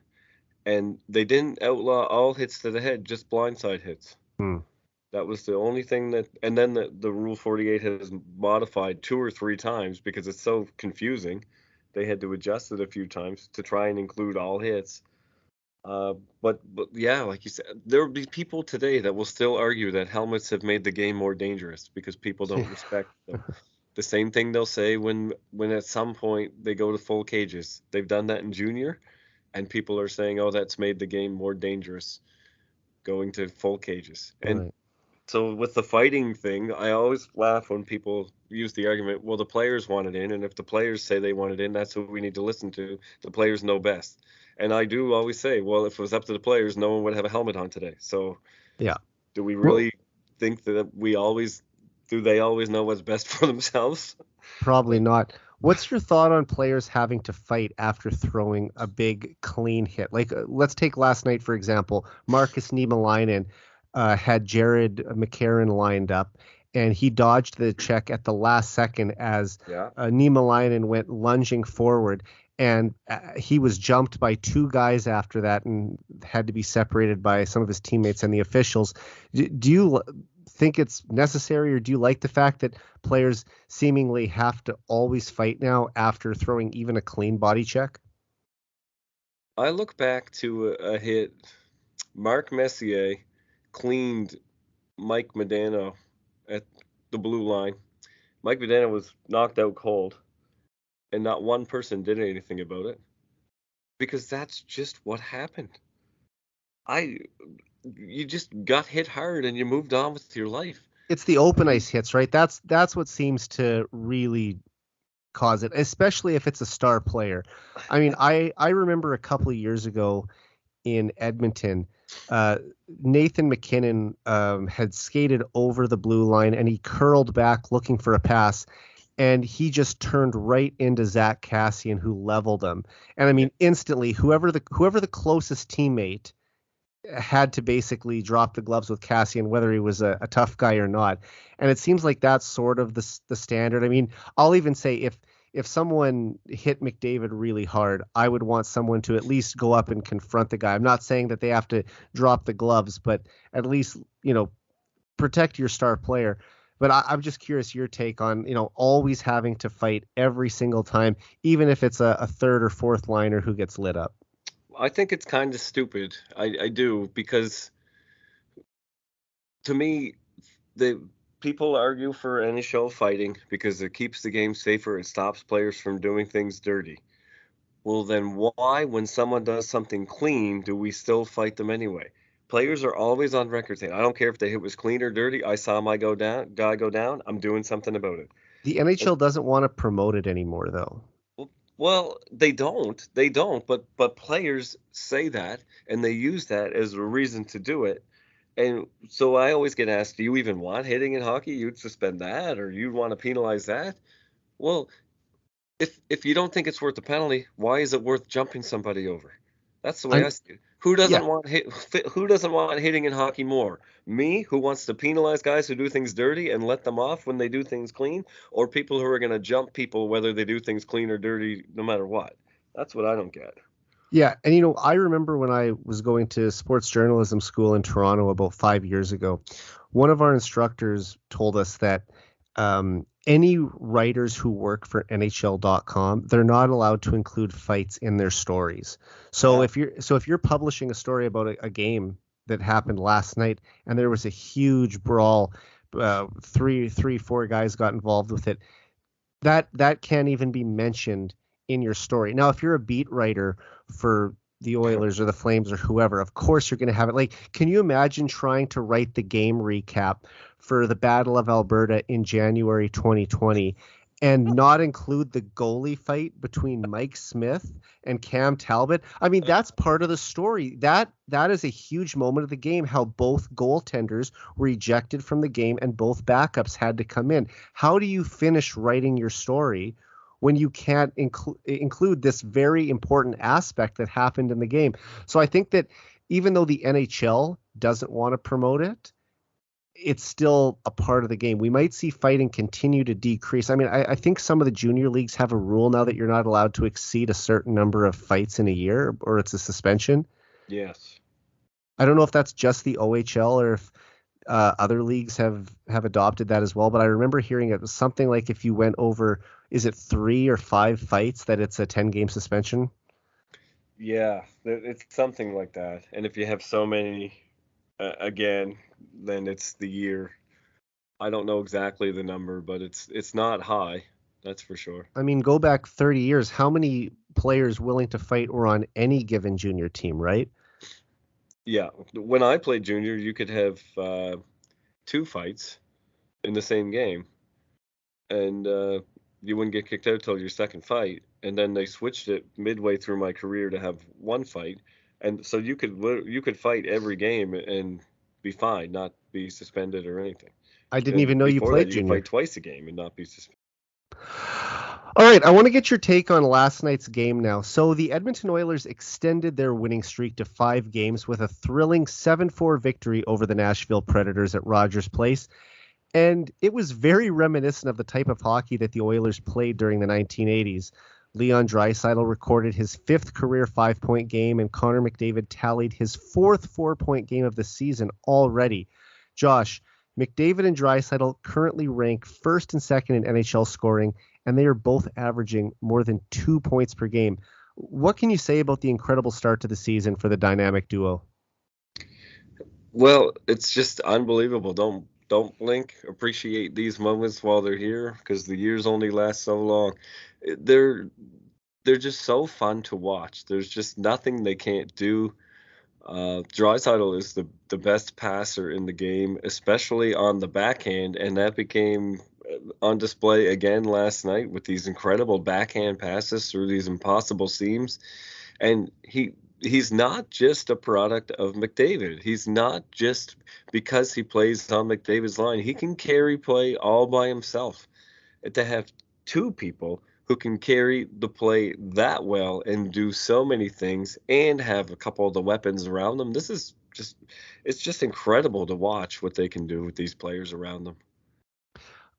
and they didn't outlaw all hits to the head, just blindside hits. That was the only thing and then the Rule 48 has modified 2 or 3 times because it's so confusing. They had to adjust it a few times to try and include all hits. But yeah, like you said, there will be people today that will still argue that helmets have made the game more dangerous because people don't respect them. The same thing they'll say when at some point they go to full cages. They've done that in junior, and people are saying, that's made the game more dangerous going to full cages. And so with the fighting thing, I always laugh when people use the argument, well, the players want it in, and if the players say they want it in, that's who we need to listen to. The players know best. And I do always say, well, if it was up to the players, no one would have a helmet on today. So yeah, do we really think that do they always know what's best for themselves? Probably not. What's your thought on players having to fight after throwing a big clean hit? Like, let's take last night, for example. Markus Niemelainen had Jared McCarron lined up, and he dodged the check at the last second as Niemelainen went lunging forward. And he was jumped by 2 guys after that and had to be separated by some of his teammates and the officials. Do you think it's necessary, or do you like the fact that players seemingly have to always fight now after throwing even a clean body check? I look back to a hit. Mark Messier cleaned Mike Modano at the blue line. Mike Modano was knocked out cold, and not one person did anything about it because that's just what happened. I you just got hit hard and you moved on with your life. It's the open ice hits, right? That's what seems to really cause it, especially if it's a star player. I mean, I remember a couple of years ago in Edmonton, uh, Nathan McKinnon had skated over the blue line and he curled back looking for a pass, and he just turned right into Zach Kassian, who leveled him. And I mean, instantly, whoever the closest teammate had to basically drop the gloves with Kassian, whether he was a tough guy or not. And it seems like that's sort of the standard. I mean, I'll even say if someone hit McDavid really hard, I would want someone to at least go up and confront the guy. I'm not saying that they have to drop the gloves, but at least, protect your star player. But I'm just curious your take on, always having to fight every single time, even if it's a third or fourth liner who gets lit up. I think it's kind of stupid. I do, because to me, the people argue for NHL fighting because it keeps the game safer. It stops players from doing things dirty. Well, then why, when someone does something clean, do we still fight them anyway? Players are always on record saying, "I don't care if the hit was clean or dirty. I saw my guy go down. I'm doing something about it." The And, NHL doesn't want to promote it anymore, though. well, they don't. They don't. But players say that, and they use that as a reason to do it. And so I always get asked, "Do you even want hitting in hockey? You'd suspend that, or you'd want to penalize that?" Well, if you don't think it's worth the penalty, why is it worth jumping somebody over? That's the way I'm I see it. Who doesn't Yeah, want who doesn't want hitting in hockey more? Me, who wants to penalize guys who do things dirty and let them off when they do things clean, or people who are going to jump people whether they do things clean or dirty, no matter what? That's what I don't get. yeah, and I remember when I was going to sports journalism school in Toronto about 5 years ago, one of our instructors told us that any writers who work for NHL.com, they're not allowed to include fights in their stories. So Ah, if you're publishing a story about a game that happened last night and there was a huge brawl, four guys got involved with it, that can't even be mentioned in your story. Now, if you're a beat writer for the Oilers or the Flames or whoever, of course you're going to have it. Like, can you imagine trying to write the game recap for the Battle of Alberta in January 2020 and not include the goalie fight between Mike Smith and Cam Talbot? I mean, that's part of the story. That is a huge moment of the game, how both goaltenders were ejected from the game and both backups had to come in. How do you finish writing your story when you can't include this very important aspect that happened in the game? So I think that even though the NHL doesn't want to promote it, it's still a part of the game. We might see fighting continue to decrease. I mean, I think some of the junior leagues have a rule now that you're not allowed to exceed a certain number of fights in a year, or it's a suspension. yes. I don't know if that's just the OHL or if other leagues have adopted that as well. But I remember hearing it was something like if you went over, is it 3 or 5 fights, that it's a 10-game suspension? Yeah, it's something like that. And if you have so many, again, then it's the year. I don't know exactly the number, but it's not high. That's for sure. I mean, go back 30 years. How many players willing to fight were on any given junior team, right? Yeah, when I played junior, you could have two fights in the same game, and you wouldn't get kicked out till your second fight. And then they switched it midway through my career to have one fight, and so you could fight every game and be fine, not be suspended or anything. I didn't And even know you before that, played you could fight junior. twice a game and not be suspended. All right, I want to get your take on last night's game now. So the Edmonton Oilers extended their winning streak to 5 games with a thrilling 7-4 victory over the Nashville Predators at Rogers Place. And it was very reminiscent of the type of hockey that the Oilers played during the 1980s. Leon Draisaitl recorded his 5th career 5-point game, and Connor McDavid tallied his 4th 4-point game of the season already. Josh, McDavid and Draisaitl currently rank first and second in NHL scoring, and they are both averaging more than 2 points per game. What can you say about the incredible start to the season for the dynamic duo? Well, it's just unbelievable. Don't blink. Appreciate these moments while they're here, because the years only last so long. They're just so fun to watch. There's just nothing they can't do. Draisaitl is the best passer in the game, especially on the backhand, and that became on display again last night with these incredible backhand passes through these impossible seams. And he's not just a product of McDavid. He's not just because he plays on McDavid's line. He can carry play all by himself. And to have two people who can carry the play that well and do so many things and have a couple of the weapons around them, it's just incredible to watch what they can do with these players around them.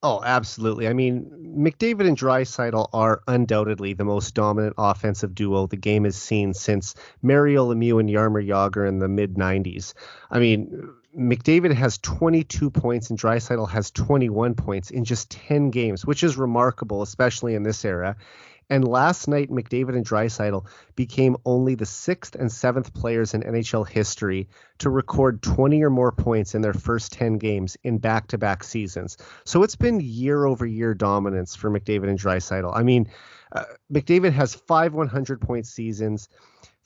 Oh, absolutely. I mean, McDavid and Draisaitl are undoubtedly the most dominant offensive duo the game has seen since Mario Lemieux and Jaromir Jagr in the mid-90s. I mean, McDavid has 22 points and Draisaitl has 21 points in just 10 games, which is remarkable, especially in this era. And last night, McDavid and Draisaitl became only the 6th and 7th players in NHL history to record 20 or more points in their first 10 games in back-to-back seasons. So it's been year-over-year dominance for McDavid and Draisaitl. I mean, McDavid has 5 100-point seasons,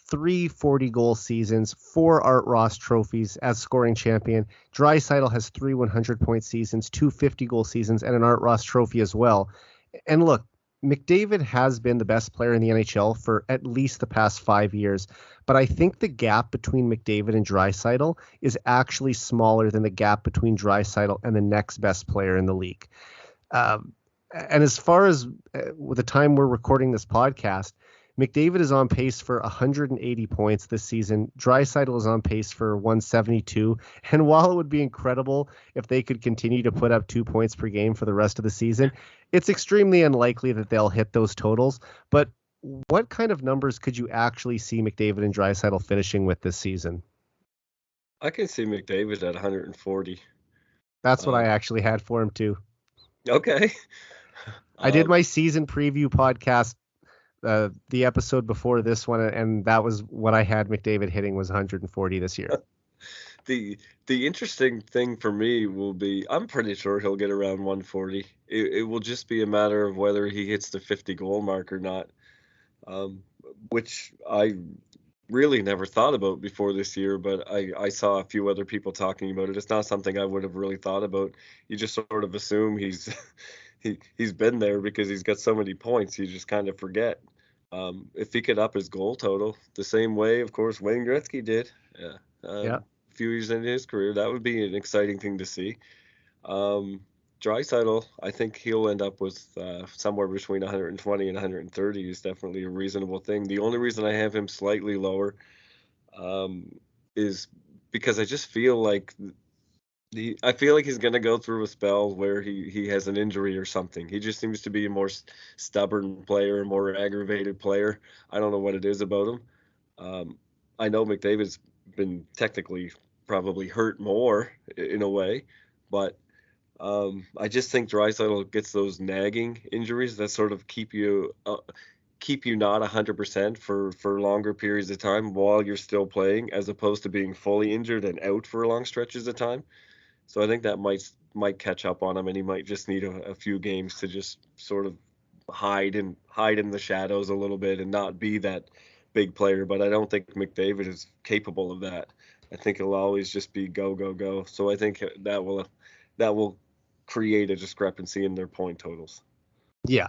3 40-goal seasons, 4 Art Ross trophies as scoring champion. Draisaitl has 3 100-point seasons, 2 50-goal seasons, and an Art Ross trophy as well. And look, McDavid has been the best player in the NHL for at least the past 5 years, but I think the gap between McDavid and Draisaitl is actually smaller than the gap between Draisaitl and the next best player in the league. And as far as with the time we're recording this podcast, McDavid is on pace for 180 points this season. Draisaitl is on pace for 172. And while it would be incredible if they could continue to put up 2 points per game for the rest of the season, it's extremely unlikely that they'll hit those totals. But what kind of numbers could you actually see McDavid and Draisaitl finishing with this season? I can see McDavid at 140. That's what I actually had for him too. Okay. I did my season preview podcast, the episode before this one, and that was what I had McDavid hitting was 140 this year. The interesting thing for me will be, I'm pretty sure he'll get around 140. It will just be a matter of whether he hits the 50 goal mark or not, which I really never thought about before this year, but I saw a few other people talking about it. It's not something I would have really thought about. You just sort of assume he's been there because he's got so many points. You just kind of forget. If he could up his goal total the same way, of course, Wayne Gretzky did. A few years into his career, that would be an exciting thing to see. Draisaitl, I think he'll end up with somewhere between 120 and 130 is definitely a reasonable thing. The only reason I have him slightly lower is because I just feel like he's going to go through a spell where he has an injury or something. He just seems to be a more stubborn player, a more aggravated player. I don't know what it is about him. I know McDavid's been technically probably hurt more in a way, but I just think Draisaitl gets those nagging injuries that sort of keep you not 100% for longer periods of time while you're still playing, as opposed to being fully injured and out for long stretches of time. So I think that might catch up on him, and he might just need a few games to just sort of hide in the shadows a little bit and not be that big player. But I don't think McDavid is capable of that. I think he'll always just be go, go, go. So I think that will create a discrepancy in their point totals. Yeah.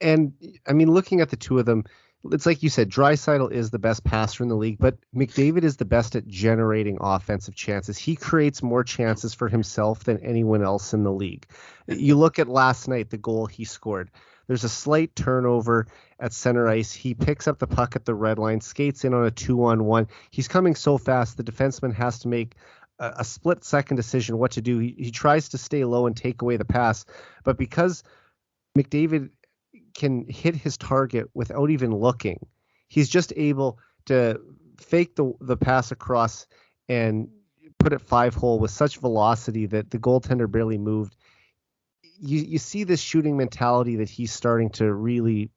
And I mean, looking at the two of them, it's like you said, Draisaitl is the best passer in the league, but McDavid is the best at generating offensive chances. He creates more chances for himself than anyone else in the league. You look at last night, the goal he scored. There's a slight turnover at center ice. He picks up the puck at the red line, skates in on a 2-on-1. He's coming so fast, the defenseman has to make a split-second decision what to do. He tries to stay low and take away the pass, but because McDavid can hit his target without even looking, he's just able to fake the pass across and put it 5-hole with such velocity that the goaltender barely moved. You see this shooting mentality that he's starting to really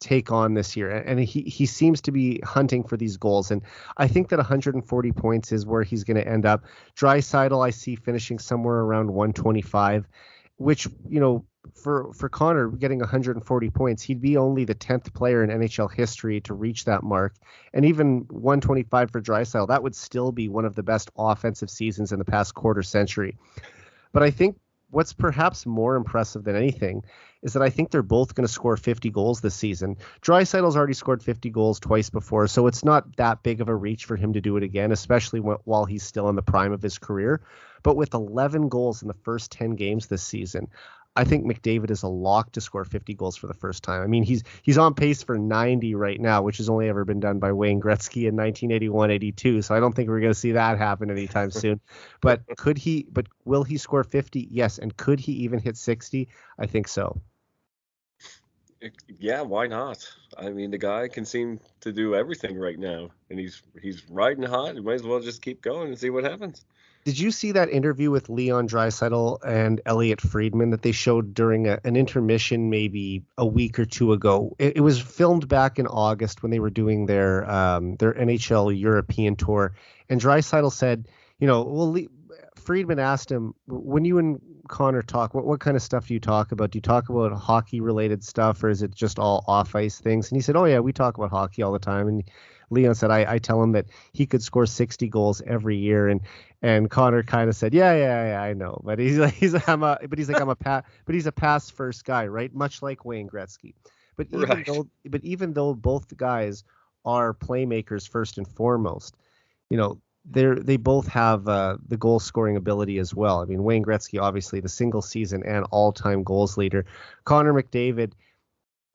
take on this year, and he seems to be hunting for these goals, and I think that 140 points is where he's going to end up. Draisaitl I see finishing somewhere around 125, which, for Connor getting 140 points, he'd be only the 10th player in NHL history to reach that mark. And even 125 for Draisaitl, that would still be one of the best offensive seasons in the past quarter century. But I think what's perhaps more impressive than anything is that I think they're both going to score 50 goals this season. Draisaitl's already scored 50 goals twice before, so it's not that big of a reach for him to do it again, especially while he's still in the prime of his career. But with 11 goals in the first 10 games this season, I think McDavid is a lock to score 50 goals for the first time. I mean, he's on pace for 90 right now, which has only ever been done by Wayne Gretzky in 1981-82. So I don't think we're going to see that happen anytime soon. But will he score 50? Yes. And could he even hit 60? I think so. Yeah, why not? I mean, the guy can seem to do everything right now, and he's riding hot. You might as well just keep going and see what happens. Did you see that interview with Leon Draisaitl and Elliot Friedman that they showed during an intermission maybe a week or two ago? It was filmed back in August when they were doing their NHL European tour. And Draisaitl said, Friedman asked him, when you and Connor talk, what kind of stuff do you talk about? Do you talk about hockey-related stuff, or is it just all off-ice things? And he said, oh, yeah, we talk about hockey all the time. And Leon said, I tell him that he could score 60 goals every year. And Connor kind of said, yeah, I know. But he's a pass first guy, right? Much like Wayne Gretzky. But even though both guys are playmakers first and foremost, they both have the goal scoring ability as well. I mean, Wayne Gretzky, obviously the single season and all-time goals leader. Connor McDavid,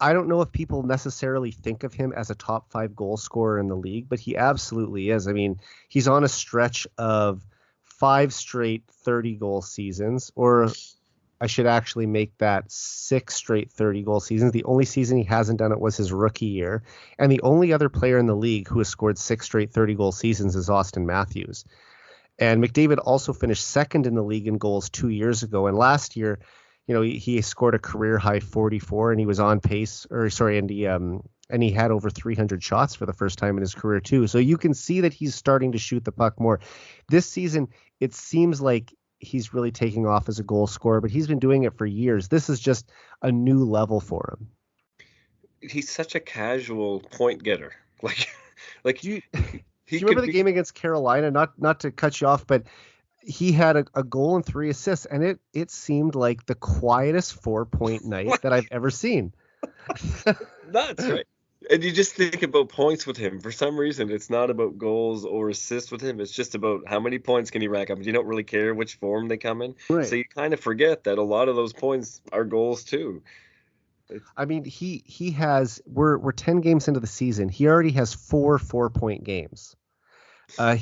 I don't know if people necessarily think of him as a top 5 goal scorer in the league, but he absolutely is. I mean, he's on a stretch of 5 straight 30-goal seasons, or I should actually make that 6 straight 30-goal seasons. The only season he hasn't done it was his rookie year. And the only other player in the league who has scored 6 straight 30-goal seasons is Austin Matthews. And McDavid also finished second in the league in goals 2 years ago. And last year, he scored a career high 44, and he was on pace, and he had over 300 shots for the first time in his career too. So you can see that he's starting to shoot the puck more. This season, it seems like he's really taking off as a goal scorer, but he's been doing it for years. This is just a new level for him. He's such a casual point getter. Do you remember the game against Carolina? Not to cut you off, but he had a goal and 3 assists, and it seemed like the quietest 4-point night that I've ever seen. That's right. And you just think about points with him. For some reason, it's not about goals or assists with him. It's just about how many points can he rack up. You don't really care which form they come in. Right. So you kind of forget that a lot of those points are goals too. I mean, he has, we're 10 games into the season. He already has 4 4-point games. I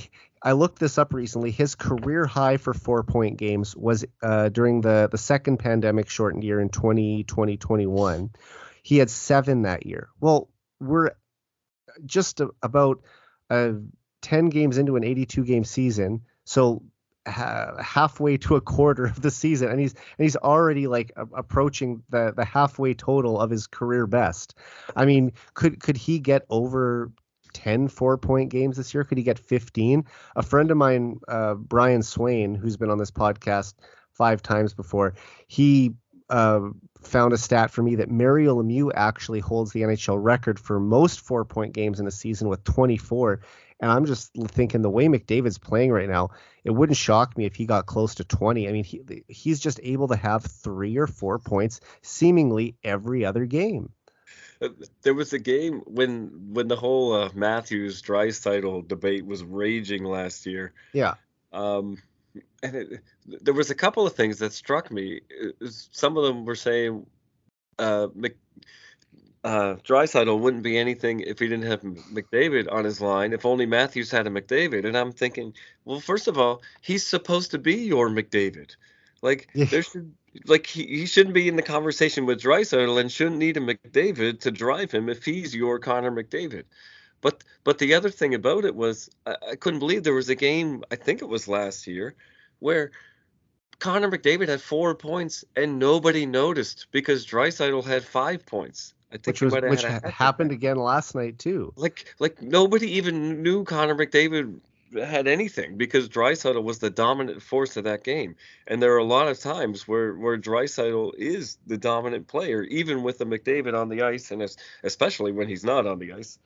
looked this up recently. His career high for 4-point games was during the second pandemic shortened year in 2021. He had 7 that year. Well, we're just about 10 games into an 82-game season, so halfway to a quarter of the season, and he's already like approaching the halfway total of his career best. I mean, could he get over 10 4-point games this year? Could he get 15? A friend of mine, Brian Swain, who's been on this podcast 5 times before, he found a stat for me that Mario Lemieux actually holds the NHL record for most 4-point games in a season with 24. And I'm just thinking, the way McDavid's playing right now, it wouldn't shock me if he got close to 20. I mean, he's just able to have 3 or 4 points seemingly every other game. There was a game when the whole Matthews Draisaitl debate was raging last year. Yeah. And there was a couple of things that struck me. Some of them were saying Draisaitl wouldn't be anything if he didn't have McDavid on his line, if only Matthews had a McDavid. And I'm thinking, well, first of all, he's supposed to be your McDavid. He shouldn't be in the conversation with Draisaitl and shouldn't need a McDavid to drive him if he's your Connor McDavid. But the other thing about it was, I couldn't believe there was a game, I think it was last year, where Connor McDavid had 4 points and nobody noticed because Draisaitl had 5 points. I think which happened again last night too. Like nobody even knew Connor McDavid had anything because Draisaitl was the dominant force of that game. And there are a lot of times where Draisaitl is the dominant player, even with the McDavid on the ice, and especially when he's not on the ice.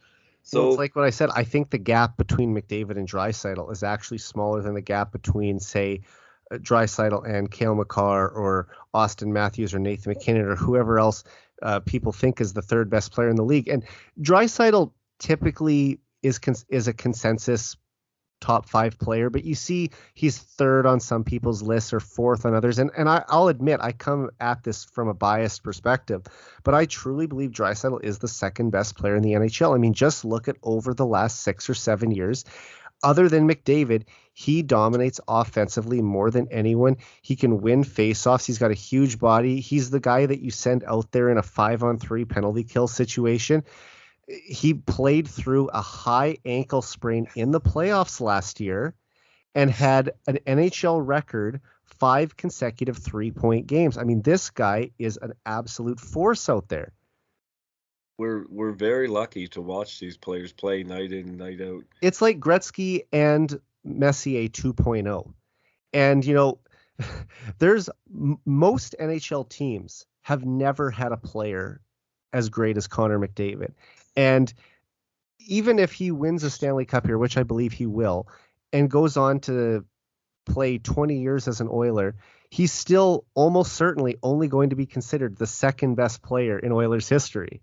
Well, it's So like what I said. I think the gap between McDavid and Draisaitl is actually smaller than the gap between, say, Draisaitl and Cale Makar or Austin Matthews or Nathan McKinnon or whoever else people think is the third best player in the league. And Draisaitl typically is a consensus top 5 player, but you see he's third on some people's lists or fourth on others. And I'll admit I come at this from a biased perspective, but I truly believe Draisaitl is the second best player in the NHL. I mean, just look at over the last 6 or 7 years. Other than McDavid, he dominates offensively more than anyone. He can win faceoffs. He's got a huge body. He's the guy that you send out there in a 5-on-3 penalty kill situation. He played through a high ankle sprain in the playoffs last year and had an NHL record 5 consecutive 3-point games. I mean, this guy is an absolute force out there. We're very lucky to watch these players play night in, night out. It's like Gretzky and Messier 2.0. And, you know, there's most NHL teams have never had a player as great as Connor McDavid. And even if he wins a Stanley Cup here, which I believe he will, and goes on to play 20 years as an Oiler, he's still almost certainly only going to be considered the second best player in Oilers history.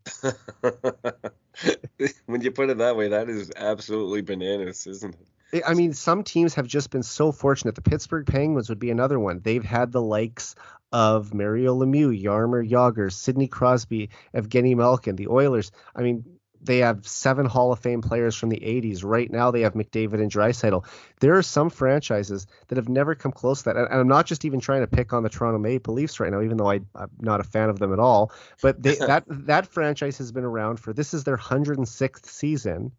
When you put it that way, that is absolutely bananas, isn't it? I mean, some teams have just been so fortunate. The Pittsburgh Penguins would be another one. They've had the likes of Mario Lemieux, Jaromir Jagr, Sidney Crosby, Evgeny Malkin. The Oilers, I mean, they have 7 Hall of Fame players from the 80s. Right now they have McDavid and Draisaitl. There are some franchises that have never come close to that. And I'm not just even trying to pick on the Toronto Maple Leafs right now, even though I'm not a fan of them at all. But that franchise has been around this is their 106th season.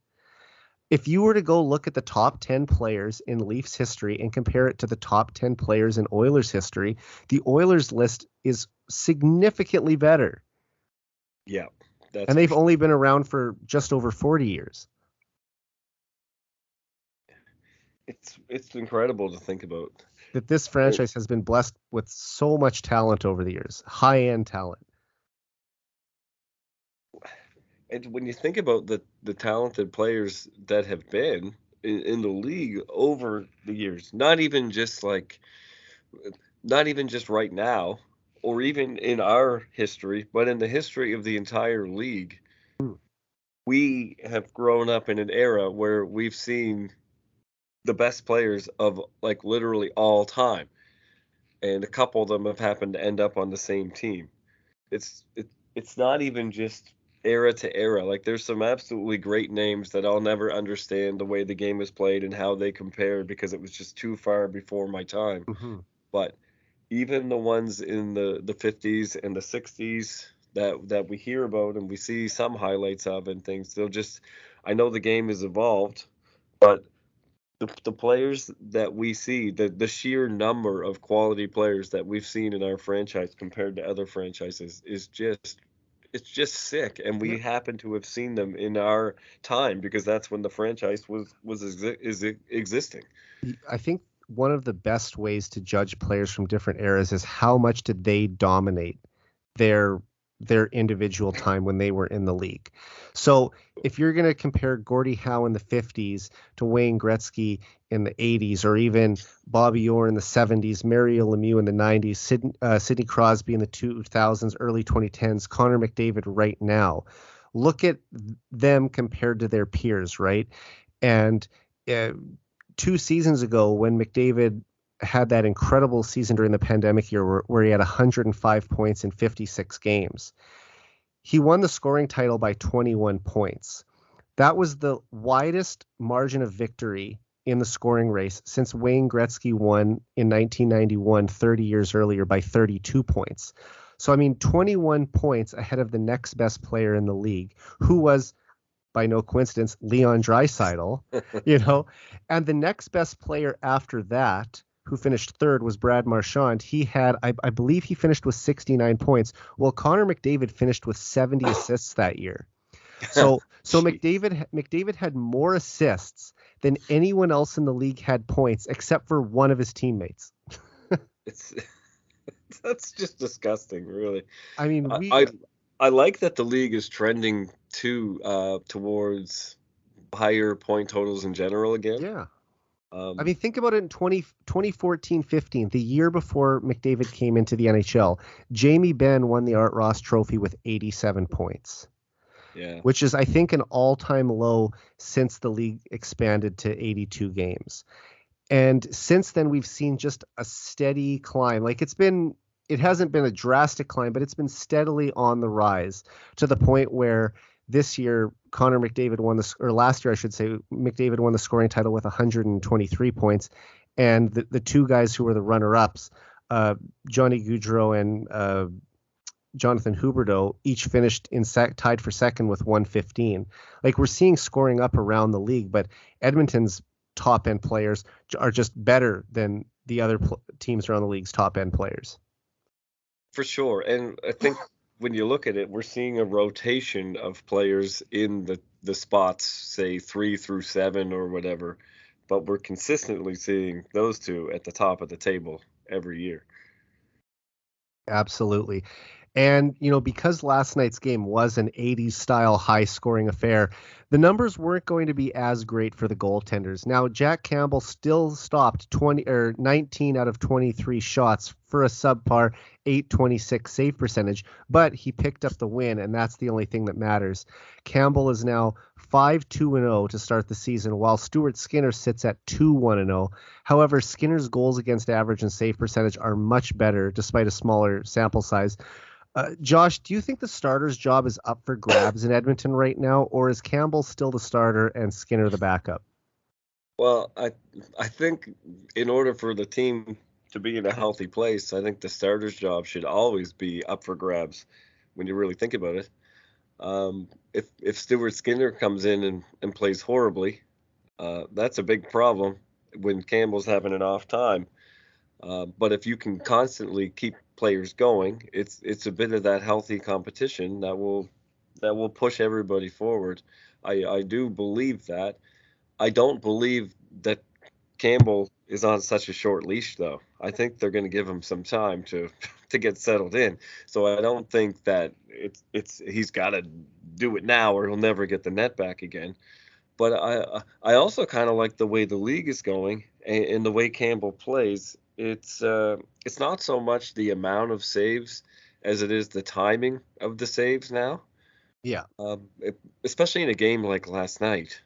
If you were to go look at the top 10 players in Leafs history and compare it to the top 10 players in Oilers history, the Oilers list is significantly better. Yeah. And they've only been around for just over 40 years. It's incredible to think about. That this franchise has been blessed with so much talent over the years, high-end talent. And when you think about the talented players that have been in the league over the years, not even just right now, or even in our history, but in the history of the entire league, we have grown up in an era where we've seen the best players of like literally all time. And a couple of them have happened to end up on the same team. It's not even just era to era. Like there's some absolutely great names that I'll never understand the way the game is played and how they compare because it was just too far before my time. Mm-hmm. But even the ones in the 50s and the 60s that we hear about and we see some highlights of and things, I know the game has evolved, but the players that we see, the sheer number of quality players that we've seen in our franchise compared to other franchises is just sick. And we happen to have seen them in our time because that's when the franchise was existing. I think one of the best ways to judge players from different eras is how much did they dominate their individual time when they were in the league. So if you're going to compare Gordie Howe in the 50s to Wayne Gretzky in the 80s, or even Bobby Orr in the 70s, Mario Lemieux in the 90s, Sidney Crosby in the 2000s, early 2010s, Connor McDavid right now, look at them compared to their peers, right? And 2 seasons ago when McDavid had that incredible season during the pandemic year where he had 105 points in 56 games, he won the scoring title by 21 points. That was the widest margin of victory in the scoring race since Wayne Gretzky won in 1991, 30 years earlier, by 32 points. So, I mean, 21 points ahead of the next best player in the league, who was, by no coincidence, Leon Draisaitl, and the next best player after that, who finished third, was Brad Marchand. He had, I believe he finished with 69 points. Well, Connor McDavid finished with 70 assists that year. So Jeez. McDavid had more assists than anyone else in the league had points, except for one of his teammates. It's that's just disgusting, really. I mean, I, I I like that the league is trending towards higher point totals in general again. yeah. I Um, mean, think about it in 2014-15, the year before McDavid came into the NHL. Jamie Benn won the Art Ross Trophy with 87 points, yeah, which is, I think, an all-time low since the league expanded to 82 games. And since then, we've seen just a steady climb. Like it hasn't been a drastic climb, but it's been steadily on the rise to the point where this year, Connor McDavid or last year, I should say, McDavid won the scoring title with 123 points. And the two guys who were the runner-ups, Johnny Gaudreau and Jonathan Huberdeau, each finished tied for second with 115. Like, we're seeing scoring up around the league, but Edmonton's top end players are just better than the other teams around the league's top end players. for sure. And I think when you look at it, we're seeing a rotation of players in the spots, say 3 through 7 or whatever, but we're consistently seeing those two at the top of the table every year. Absolutely. And, because last night's game was an 80s style high scoring affair, the numbers weren't going to be as great for the goaltenders. Now, Jack Campbell still stopped 19 out of 23 shots for a subpar 826 save percentage, but he picked up the win, and that's the only thing that matters. Campbell is now 5-2-0 to start the season, while Stuart Skinner sits at 2-1-0. However, Skinner's goals against average and save percentage are much better despite a smaller sample size. Josh, do you think the starter's job is up for grabs in Edmonton right now, or is Campbell still the starter and Skinner the backup? Well, I think in order for the team to be in a healthy place, I think the starter's job should always be up for grabs when you really think about it. If Stuart Skinner comes in and plays horribly, that's a big problem when Campbell's having an off time. But if you can constantly keep players going, it's a bit of that healthy competition that will push everybody forward. I do believe that. I don't believe that Campbell is on such a short leash, though. I think they're going to give him some time to to get settled in. So I don't think that it's he's got to do it now or he'll never get the net back again. But I also kind of like the way the league is going and the way Campbell plays. It's not so much the amount of saves as it is the timing of the saves now. Yeah. Especially in a game like last night,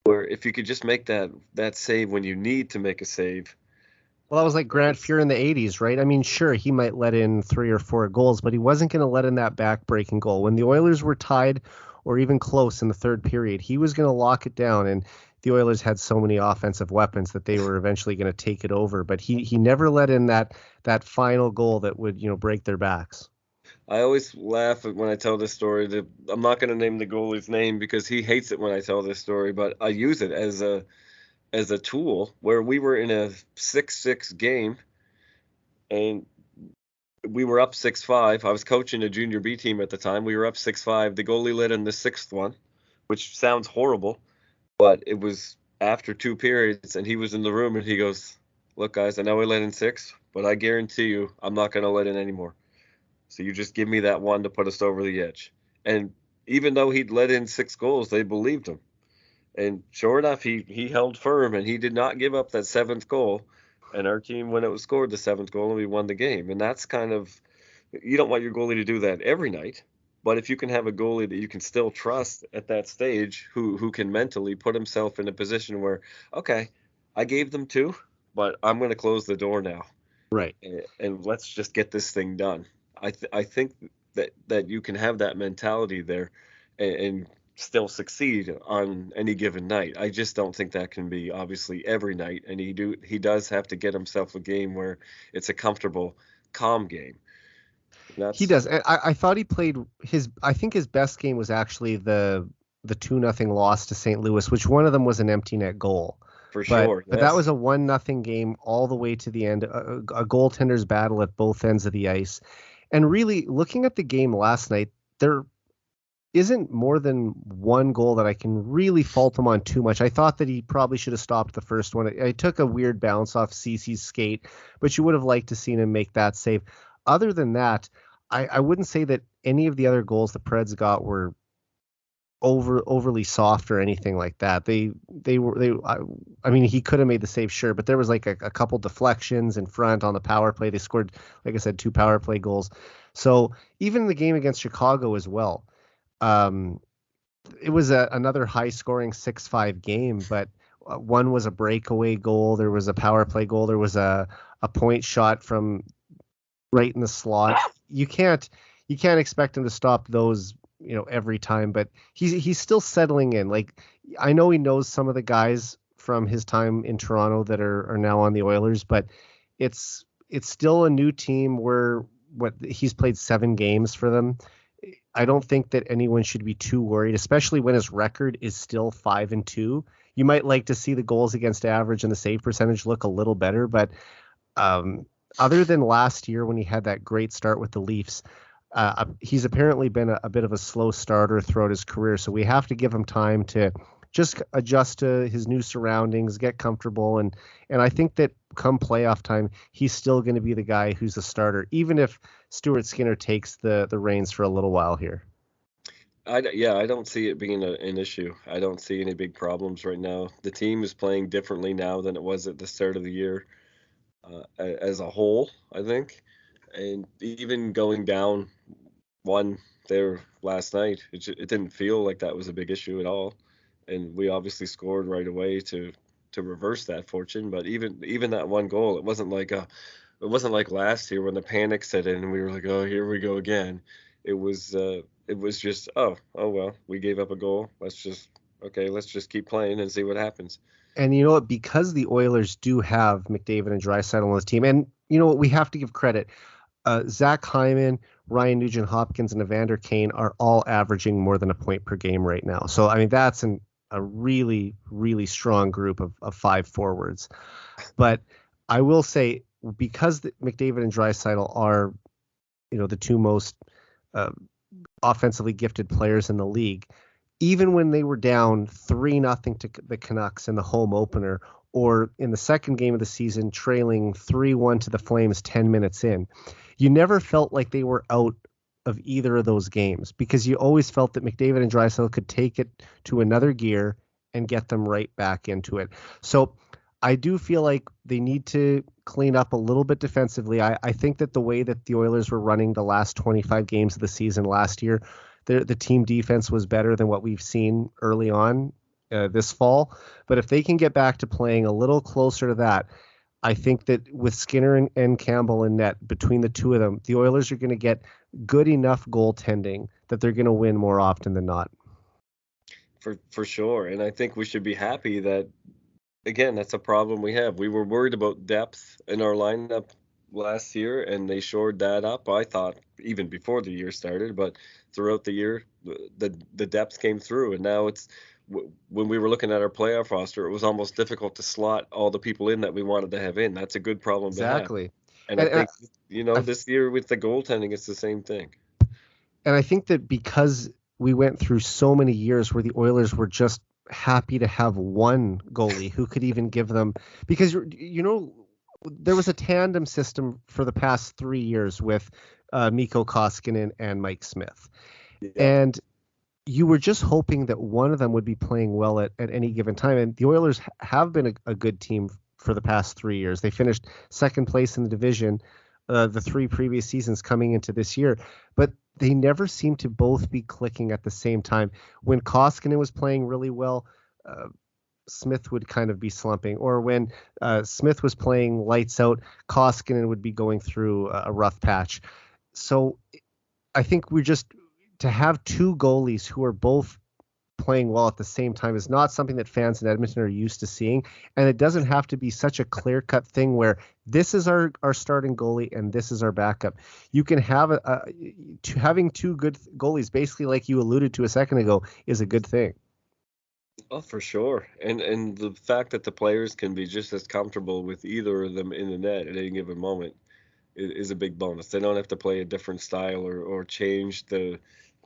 where if you could just make that save when you need to make a save. Well, that was like Grant Fuhr in the 80s, right? I mean, sure, he might let in 3 or 4 goals, but he wasn't going to let in that back-breaking goal. When the Oilers were tied or even close in the third period, he was going to lock it down, and the Oilers had so many offensive weapons that they were eventually going to take it over. But he never let in that final goal that would, break their backs. I always laugh when I tell this story. I'm not going to name the goalie's name because he hates it when I tell this story, but I use it as a tool where we were in a 6-6 game and we were up 6-5. I was coaching a junior B team at the time. We were up 6-5. The goalie let in the 6th one, which sounds horrible, but it was after 2 periods and he was in the room and he goes, "Look, guys, I know we let in 6, but I guarantee you I'm not going to let in anymore. So you just give me that one to put us over the edge." And even though he'd let in 6 goals, they believed him. And sure enough, he held firm and he did not give up that 7th goal. And our team, when it was scored the 7th goal, and we won the game. And that's kind of, you don't want your goalie to do that every night. But if you can have a goalie that you can still trust at that stage, who can mentally put himself in a position where, okay, I gave them 2, but I'm going to close the door now. Right. And let's just get this thing done. I think that you can have that mentality there and still succeed on any given night. I just don't think that can be obviously every night, and he does have to get himself a game where it's a comfortable, calm game. He does. And I thought he played I think his best game was actually the 2-0 loss to St. Louis, which one of them was an empty net goal. For sure. But that was a 1-0 game all the way to the end, a goaltender's battle at both ends of the ice. And really, looking at the game last night, isn't more than one goal that I can really fault him on too much. I thought that he probably should have stopped the first one. I took a weird bounce off CC's skate, but you would have liked to seen him make that save. Other than that, I wouldn't say that any of the other goals the Preds got were overly soft or anything like that. I mean, he could have made the save, sure, but there was like a couple deflections in front on the power play. They scored, like I said, 2 power play goals. So even in the game against Chicago as well, it was another high scoring 6-5 game, but one was a breakaway goal. There was a power play goal. There was a point shot from right in the slot. You can't expect him to stop those, every time, but he's still settling in. Like, I know he knows some of the guys from his time in Toronto that are now on the Oilers, but it's still a new team where he's played 7 games for them. I don't think that anyone should be too worried, especially when his record is still 5-2. You might like to see the goals against average and the save percentage look a little better, but other than last year when he had that great start with the Leafs, he's apparently been a bit of a slow starter throughout his career. So we have to give him time to just adjust to his new surroundings, get comfortable. And I think that come playoff time, he's still going to be the guy who's the starter, even if Stuart Skinner takes the reins for a little while here. I don't see it being an issue. I don't see any big problems right now. The team is playing differently now than it was at the start of the year as a whole, I think. And even going down 1 there last night, it didn't feel like that was a big issue at all. And we obviously scored right away to reverse that fortune. But even that 1 goal, it wasn't like last year when the panic set in and we were like, oh, here we go again. It was just, oh well, we gave up a goal. Let's just keep playing and see what happens. And you know what? Because the Oilers do have McDavid and Draisaitl on this team, and you know what, we have to give credit. Zach Hyman, Ryan Nugent-Hopkins, and Evander Kane are all averaging more than a point per game right now. So, I mean, that's a really, really strong group of 5 forwards. But I will say, because McDavid and Draisaitl are, the 2 most offensively gifted players in the league, even when they were down 3-0 to the Canucks in the home opener, or in the second game of the season, trailing 3-1 to the Flames 10 minutes in, you never felt like they were out of either of those games, because you always felt that McDavid and Draisaitl could take it to another gear and get them right back into it. So I do feel like they need to clean up a little bit defensively. I think that the way that the Oilers were running the last 25 games of the season last year, the team defense was better than what we've seen early on this fall. But if they can get back to playing a little closer to that, I think that with Skinner and Campbell in net, between the 2 of them, the Oilers are going to get good enough goaltending that they're going to win more often than not. For sure. And I think we should be happy that, again, that's a problem we have. We were worried about depth in our lineup last year, and they shored that up, I thought, even before the year started. But throughout the year, the depth came through. And now when we were looking at our playoff roster, it was almost difficult to slot all the people in that we wanted to have in. That's a good problem to have. Exactly. And I think, this year with the goaltending, it's the same thing. And I think that because we went through so many years where the Oilers were just happy to have one goalie who could even give them, because, there was a tandem system for the past 3 years with Mikko Koskinen and Mike Smith. Yeah. And you were just hoping that one of them would be playing well at any given time. And the Oilers have been a good team for the past 3 years. They finished second place in the division the 3 previous seasons coming into this year. But they never seemed to both be clicking at the same time. When Koskinen was playing really well, Smith would kind of be slumping. Or when Smith was playing lights out, Koskinen would be going through a rough patch. So I think to have 2 goalies who are both playing well at the same time is not something that fans in Edmonton are used to seeing. And it doesn't have to be such a clear-cut thing where this is our starting goalie and this is our backup. You can have having 2 good goalies, basically like you alluded to a second ago, is a good thing. Oh, for sure. And the fact that the players can be just as comfortable with either of them in the net at any given moment is a big bonus. They don't have to play a different style or change the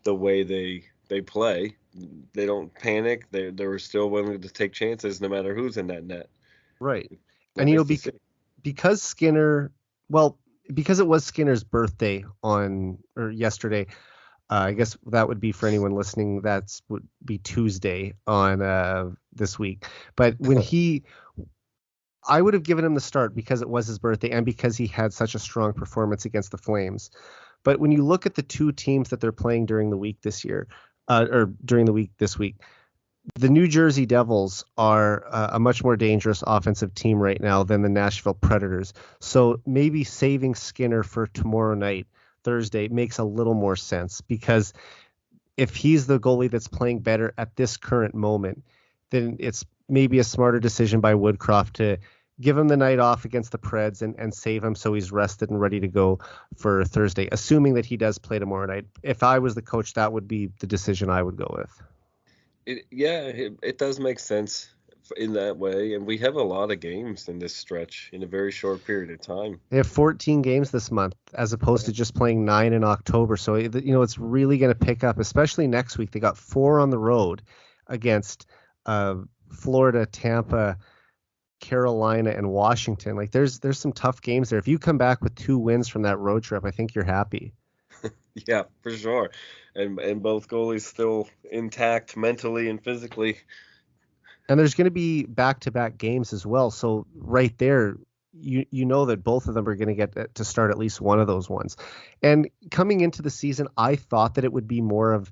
way they they play. They don't panic. They're still willing to take chances no matter who's in that net. Right. And Nice to see. because Skinner, well, because it was Skinner's birthday yesterday, I guess that would be for anyone listening. Would be Tuesday on this week. But I would have given him the start because it was his birthday and because he had such a strong performance against the Flames. But when you look at the two teams that they're playing during the week this year, or during the week this week, the New Jersey Devils are a much more dangerous offensive team right now than the Nashville Predators. So maybe saving Skinner for tomorrow night, Thursday, makes a little more sense, because if he's the goalie that's playing better at this current moment, then it's maybe a smarter decision by Woodcroft to give him the night off against the Preds and save him so he's rested and ready to go for Thursday, assuming that he does play tomorrow night. If I was the coach, that would be the decision I would go with. It does make sense in that way, and we have a lot of games in this stretch in a very short period of time. They have 14 games this month as opposed to just playing 9 in October. So, it's really going to pick up, especially next week. They got 4 on the road against Florida, Tampa, Carolina, and Washington. Like there's some tough games there. If you come back with 2 wins from that road trip, I think you're happy. Yeah, for sure. And both goalies still intact mentally and physically. And there's going to be back-to-back games as well. So right there, you know that both of them are going to get to start at least one of those ones. And coming into the season, I thought that it would be more of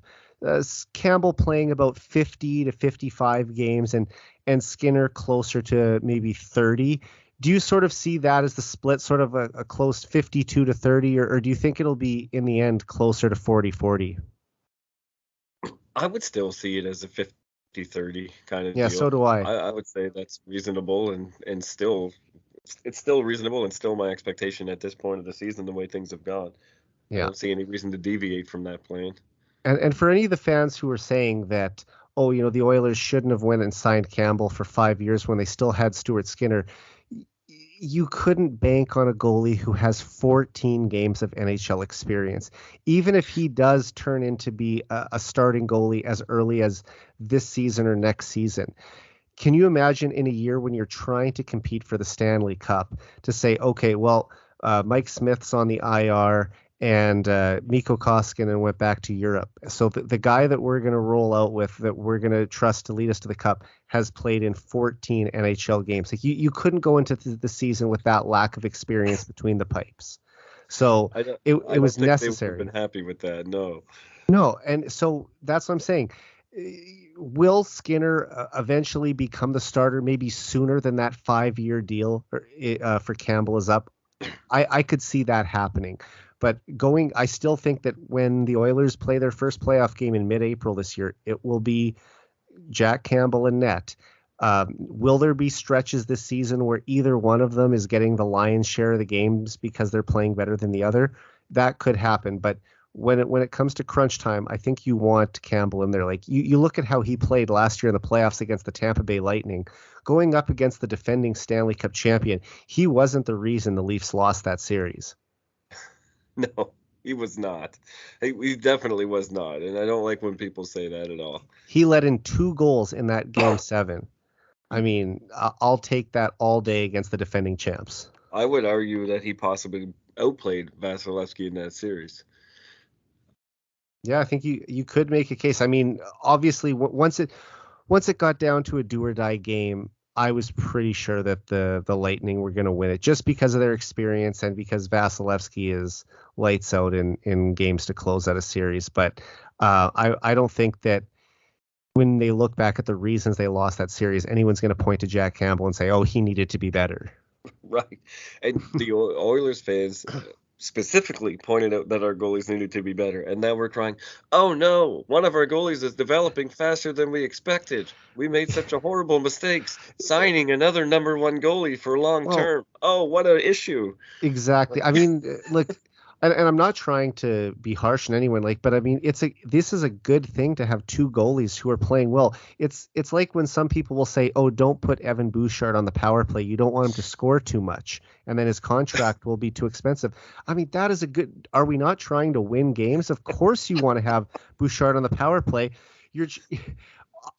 Campbell playing about 50 to 55 games and Skinner closer to maybe 30. Do you sort of see that as the split, sort of a close 52 to 30, or do you think it'll be in the end closer to 40-40? I would still see it as a 50-30 kind of deal. Yeah, so do I. I would say that's reasonable and still it's still reasonable and still my expectation at this point of the season, the way things have gone. Yeah. I don't see any reason to deviate from that plan. And for any of the fans who are saying that, the Oilers shouldn't have went and signed Campbell for 5 years when they still had Stuart Skinner, you couldn't bank on a goalie who has 14 games of NHL experience. Even if he does turn into be a starting goalie as early as this season or next season, can you imagine in a year when you're trying to compete for the Stanley Cup to say, okay, well, Mike Smith's on the IR and Mikko Koskinen went back to Europe. So the guy that we're going to roll out with, that we're going to trust to lead us to the Cup, has played in 14 NHL games. Like you couldn't go into the season with that lack of experience between the pipes. So it was necessary. They would have been happy with that. No. And so that's what I'm saying. Will Skinner eventually become the starter, maybe sooner than that 5-year deal for Campbell is up? I could see that happening. But I still think that when the Oilers play their first playoff game in mid-April this year, it will be Jack Campbell and net. Will there be stretches this season where either one of them is getting the lion's share of the games because they're playing better than the other? That could happen. But when it comes to crunch time, I think you want Campbell in there. Like you look at how he played last year in the playoffs against the Tampa Bay Lightning, going up against the defending Stanley Cup champion. He wasn't the reason the Leafs lost that series. No, he was not. He definitely was not. And I don't like when people say that at all. He let in 2 goals in that game 7. I mean, I'll take that all day against the defending champs. I would argue that he possibly outplayed Vasilevsky in that series. Yeah, I think you could make a case. I mean, obviously, once it got down to a do or die game, I was pretty sure that the Lightning were going to win it just because of their experience and because Vasilevsky is lights out in games to close out a series. But I don't think that when they look back at the reasons they lost that series, anyone's going to point to Jack Campbell and say, oh, he needed to be better. Right. And the Oilers fans specifically pointed out that our goalies needed to be better. And now we're crying, oh no, one of our goalies is developing faster than we expected. We made such a horrible mistakes signing another number 1 goalie for long term. Oh, what an issue. Exactly. I mean, look, and I'm not trying to be harsh on anyone, but I mean, this is a good thing to have two goalies who are playing well. It's like when some people will say, "Oh, don't put Evan Bouchard on the power play. You don't want him to score too much, and then his contract will be too expensive." I mean, that is a good. Are we not trying to win games? Of course, you want to have Bouchard on the power play.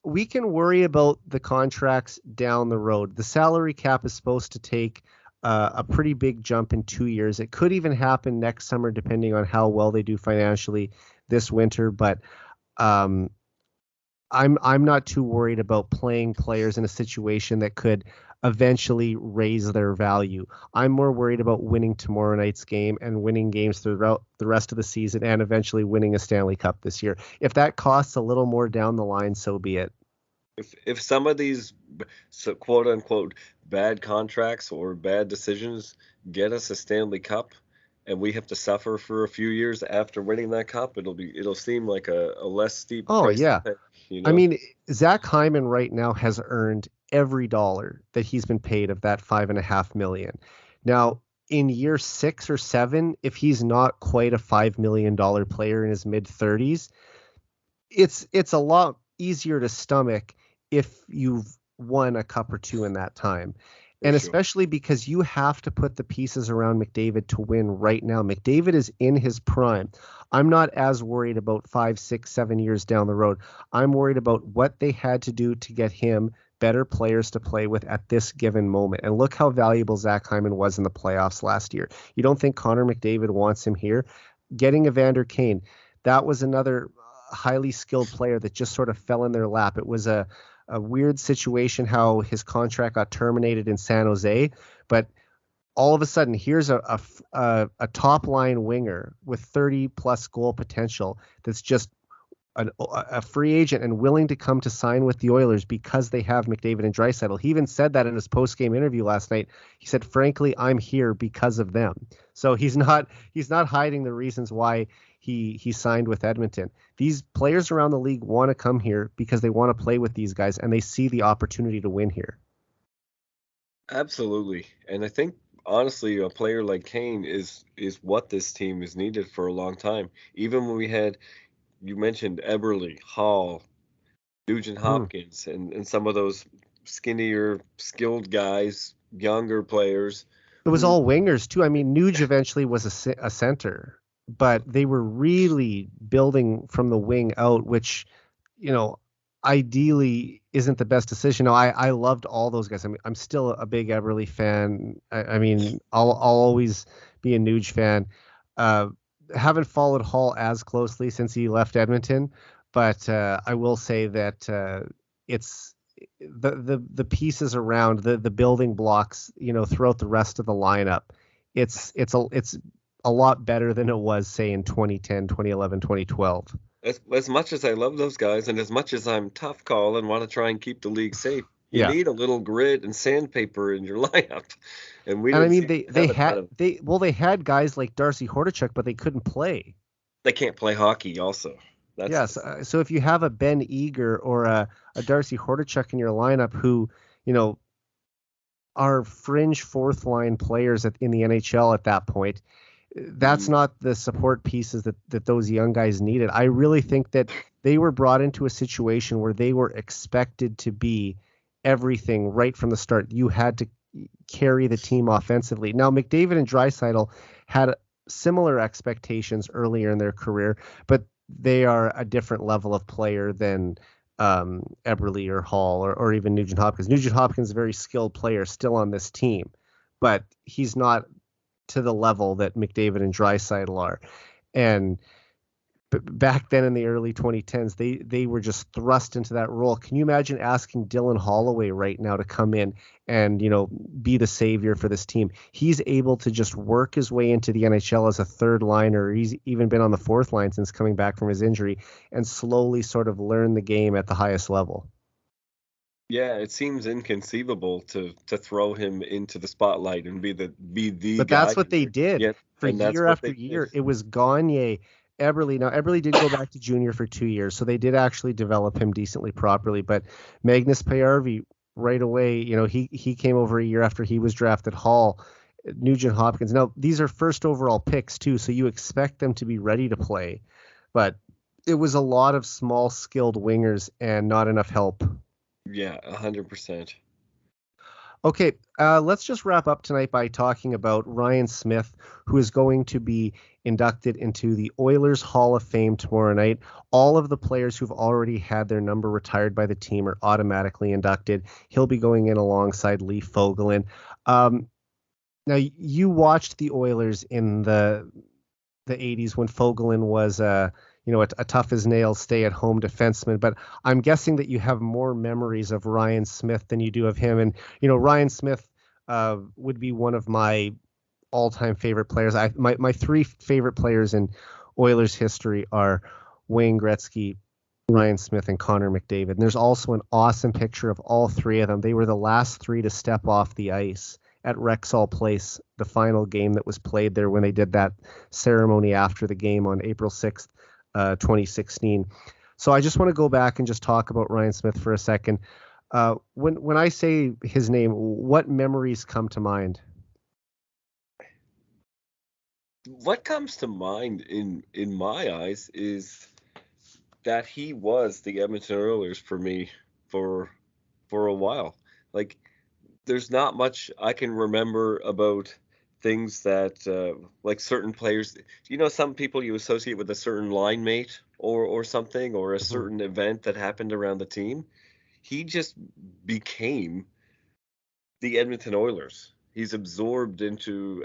We can worry about the contracts down the road. The salary cap is supposed to take a pretty big jump in 2 years. It could even happen next summer, depending on how well they do financially this winter. But I'm not too worried about playing players in a situation that could eventually raise their value. I'm more worried about winning tomorrow night's game and winning games throughout the rest of the season and eventually winning a Stanley Cup this year. If that costs a little more down the line, so be it. If some of these quote unquote bad contracts or bad decisions get us a Stanley Cup and we have to suffer for a few years after winning that cup, it'll seem like a less steep price to pay, you know? I mean, Zach Hyman right now has earned every dollar that he's been paid of that $5.5 million. Now, in year 6 or 7, if he's not quite a $5 million player in his mid-30s, it's a lot easier to stomach if you've won a cup or two in that time. And especially because you have to put the pieces around McDavid to win right now. McDavid is in his prime. I'm not as worried about 5, 6, 7 years down the road. I'm worried about what they had to do to get him better players to play with at this given moment. And look how valuable Zach Hyman was in the playoffs last year. You don't think Connor McDavid wants him here? Getting Evander Kane, that was another highly skilled player that just sort of fell in their lap. It was a weird situation how his contract got terminated in San Jose, but all of a sudden here's a top line winger with 30 plus goal potential that's just a free agent and willing to come to sign with the Oilers because they have McDavid and Draisaitl. He even said that in his post-game interview last night. He said, "Frankly, I'm here because of them." So he's not hiding the reasons why he signed with Edmonton. These players around the league want to come here because they want to play with these guys and they see the opportunity to win here. Absolutely. And I think honestly a player like Kane is what this team has needed for a long time. Even when we had, you mentioned Eberle, Hall, Nugent Hopkins, and some of those skinnier, skilled guys, younger players. It was all wingers too. I mean, Nuge eventually was a center, but they were really building from the wing out, which, ideally isn't the best decision. No, I loved all those guys. I mean, I'm still a big Eberle fan. I mean, I'll always be a Nuge fan. Haven't followed Hall as closely since he left Edmonton, but I will say that it's the pieces around the building blocks, throughout the rest of the lineup. It's a lot better than it was, say, in 2010, 2011, 2012. As much as I love those guys, and as much as I'm tough call and want to try and keep the league safe, you need a little grit and sandpaper in your lineup. And they had guys like Darcy Hordichuk, but they couldn't play. They can't play hockey also. So if you have a Ben Eager or a Darcy Hordichuk in your lineup who, are fringe fourth line players in the NHL at that point, that's not the support pieces that those young guys needed. I really think that they were brought into a situation where they were expected to be everything right from the start. You had to carry the team offensively. Now, McDavid and Draisaitl had similar expectations earlier in their career, but they are a different level of player than Eberle or Hall or even Nugent Hopkins. Nugent Hopkins is a very skilled player still on this team, but he's not to the level that McDavid and Draisaitl are. And back then in the early 2010s, they were just thrust into that role. Can you imagine asking Dylan Holloway right now to come in and, be the savior for this team? He's able to just work his way into the NHL as a third liner. He's even been on the fourth line since coming back from his injury and slowly sort of learn the game at the highest level. Yeah, it seems inconceivable to throw him into the spotlight and be the But guy. That's what they did for year after year. It was Gagne, Eberle. Now, Eberle did go back to junior for 2 years, so they did actually develop him decently properly. But Magnus Pajärvi right away, he came over a year after he was drafted. Hall, Nugent Hopkins. Now, these are first overall picks too, so you expect them to be ready to play, but it was a lot of small skilled wingers and not enough help. Yeah, 100%. Okay, let's just wrap up tonight by talking about Ryan Smyth, who is going to be inducted into the Oilers Hall of Fame tomorrow night. All of the players who've already had their number retired by the team are automatically inducted. He'll be going in alongside Lee Fogelin. Now, you watched the Oilers in the 80s when Fogelin was a tough as nails stay-at-home defenseman, but I'm guessing that you have more memories of Ryan Smyth than you do of him. And Ryan Smyth would be one of my all-time favorite players. My three favorite players in Oilers history are Wayne Gretzky, Ryan Smyth, and Connor McDavid. And there's also an awesome picture of all three of them. They were the last three to step off the ice at Rexall Place, the final game that was played there when they did that ceremony after the game on April 6th, 2016. So I just want to go back and just talk about Ryan Smyth for a second. When I say his name, what memories come to mind? What comes to mind in my eyes is that he was the Edmonton Oilers for me for a while. Like, there's not much I can remember about things that like certain players. Some people you associate with a certain line mate or something, or a certain event that happened around the team. He just became the Edmonton Oilers. He's absorbed into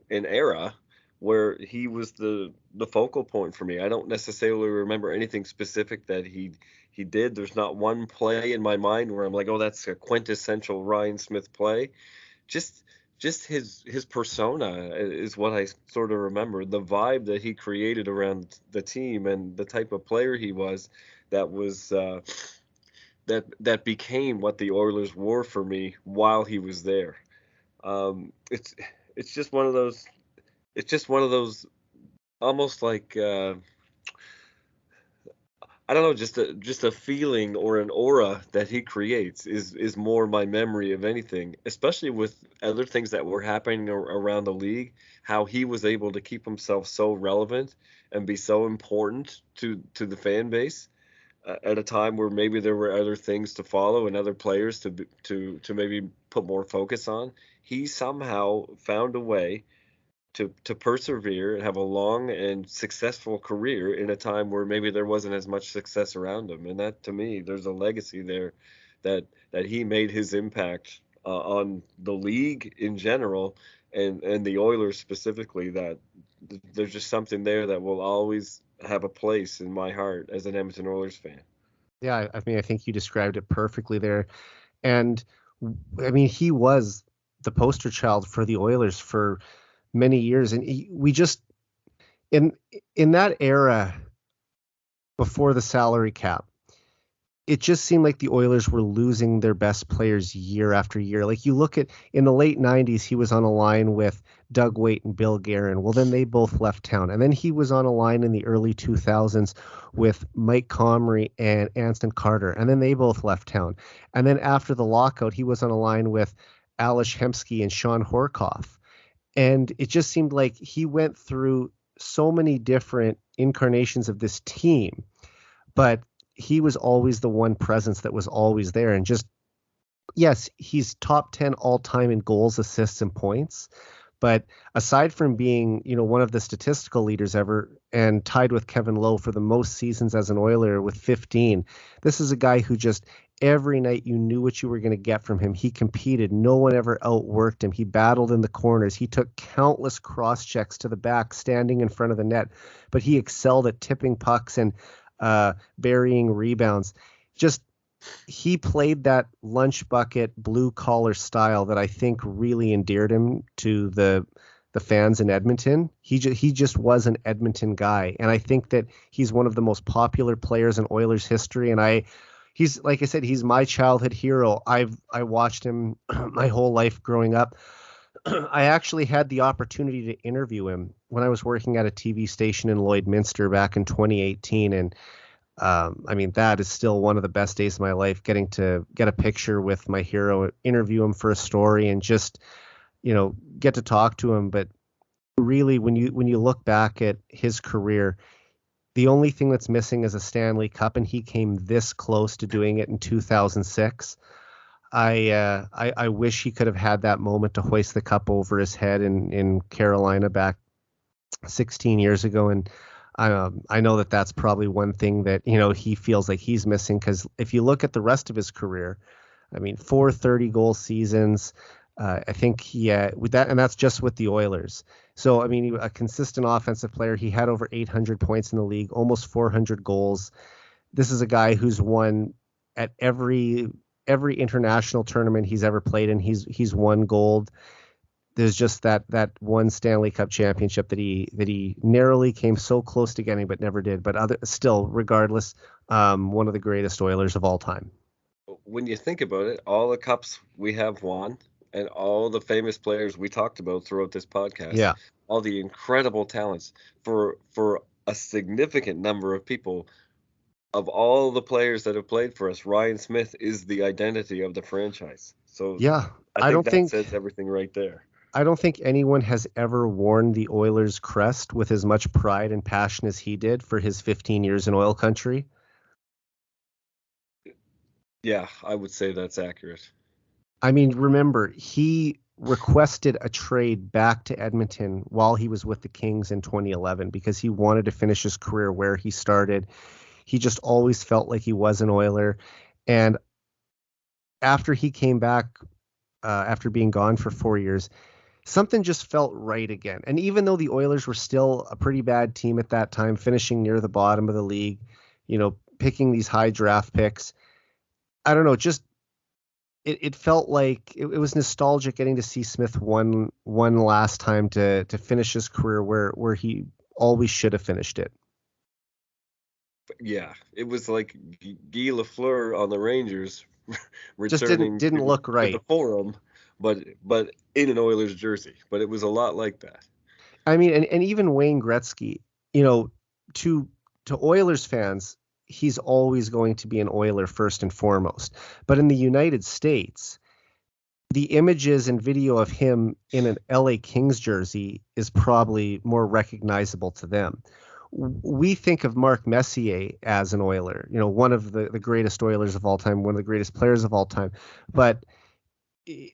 an era where he was the focal point for me. I don't necessarily remember anything specific that he did. There's not one play in my mind where I'm like, oh, that's a quintessential Ryan Smyth play. Just his persona is what I sort of remember. The vibe that he created around the team and the type of player he was, that became what the Oilers were for me while he was there. It's just one of those. It's just one of those, almost like I don't know, just a feeling or an aura that he creates is more my memory of anything, especially with other things that were happening around the league. How he was able to keep himself so relevant and be so important to the fan base at a time where maybe there were other things to follow and other players to maybe put more focus on. He somehow found a way to persevere and have a long and successful career in a time where maybe there wasn't as much success around him. And that, to me, there's a legacy there that he made his impact on the league in general and the Oilers specifically, that there's just something there that will always have a place in my heart as an Edmonton Oilers fan. Yeah, I mean, I think you described it perfectly there. And I mean, he was the poster child for the Oilers for many years. And we just, in that era before the salary cap, it just seemed like the Oilers were losing their best players year after year. Like, you look at, in the late 90s, he was on a line with Doug Weight and Bill Guerin. Well, then they both left town. And then he was on a line in the early 2000s with Mike Comrie and Anson Carter. And then they both left town. And then after the lockout, he was on a line with Ales Hemsky and Sean Horkoff. And it just seemed like he went through so many different incarnations of this team, but he was always the one presence that was always there. And just, yes, he's top 10 all time in goals, assists, and points. But aside from being, one of the statistical leaders ever and tied with Kevin Lowe for the most seasons as an Oiler with 15, this is a guy who just every night you knew what you were going to get from him. He competed. No one ever outworked him. He battled in the corners. He took countless cross checks to the back, standing in front of the net, but he excelled at tipping pucks and burying rebounds. Just, he played that lunch bucket blue collar style that I think really endeared him to the fans in Edmonton. He just was an Edmonton guy, and I think that he's one of the most popular players in Oilers history. And he's, like I said, he's my childhood hero. I watched him my whole life growing up. I actually had the opportunity to interview him when I was working at a TV station in Lloydminster back in 2018, and I mean, that is still one of the best days of my life, getting to get a picture with my hero, interview him for a story, and just get to talk to him. But really, when you look back at his career, the only thing that's missing is a Stanley Cup, and he came this close to doing it in 2006. I wish he could have had that moment to hoist the cup over his head in Carolina back 16 years ago. And I know that that's probably one thing that, he feels like he's missing, because if you look at the rest of his career, I mean, 430 goal seasons, I think with that, and that's just with the Oilers. So, I mean, a consistent offensive player. He had over 800 points in the league, almost 400 goals. This is a guy who's won at every international tournament he's ever played in. He's won gold. There's just that one Stanley Cup championship that he narrowly came so close to getting, but never did. But still, regardless, one of the greatest Oilers of all time. When you think about it, all the cups we have won and all the famous players we talked about throughout this podcast, Yeah, all the incredible talents for a significant number of people, of all the players that have played for us, Ryan Smyth is the identity of the franchise. So yeah. I think that says everything right there. I don't think anyone has ever worn the Oilers crest with as much pride and passion as he did for his 15 years in oil country. Yeah, I would say that's accurate. I mean, remember, he requested a trade back to Edmonton while he was with the Kings in 2011 because he wanted to finish his career where he started. He just always felt like he was an Oiler. And after he came back, after being gone for 4 years, something just felt right again. And even though the Oilers were still a pretty bad team at that time, finishing near the bottom of the league, picking these high draft picks, I don't know, just it felt like it was nostalgic getting to see Smith one last time to finish his career where he always should have finished it. Yeah, it was like Guy Lafleur on the Rangers Just returning didn't look right. to the Forum, but in an Oilers jersey. But it was a lot like that. I mean, and even Wayne Gretzky, to Oilers fans, he's always going to be an Oiler first and foremost. But in the United States, the images and video of him in an LA Kings jersey is probably more recognizable to them. We think of Mark Messier as an Oiler, one of the greatest Oilers of all time, one of the greatest players of all time. But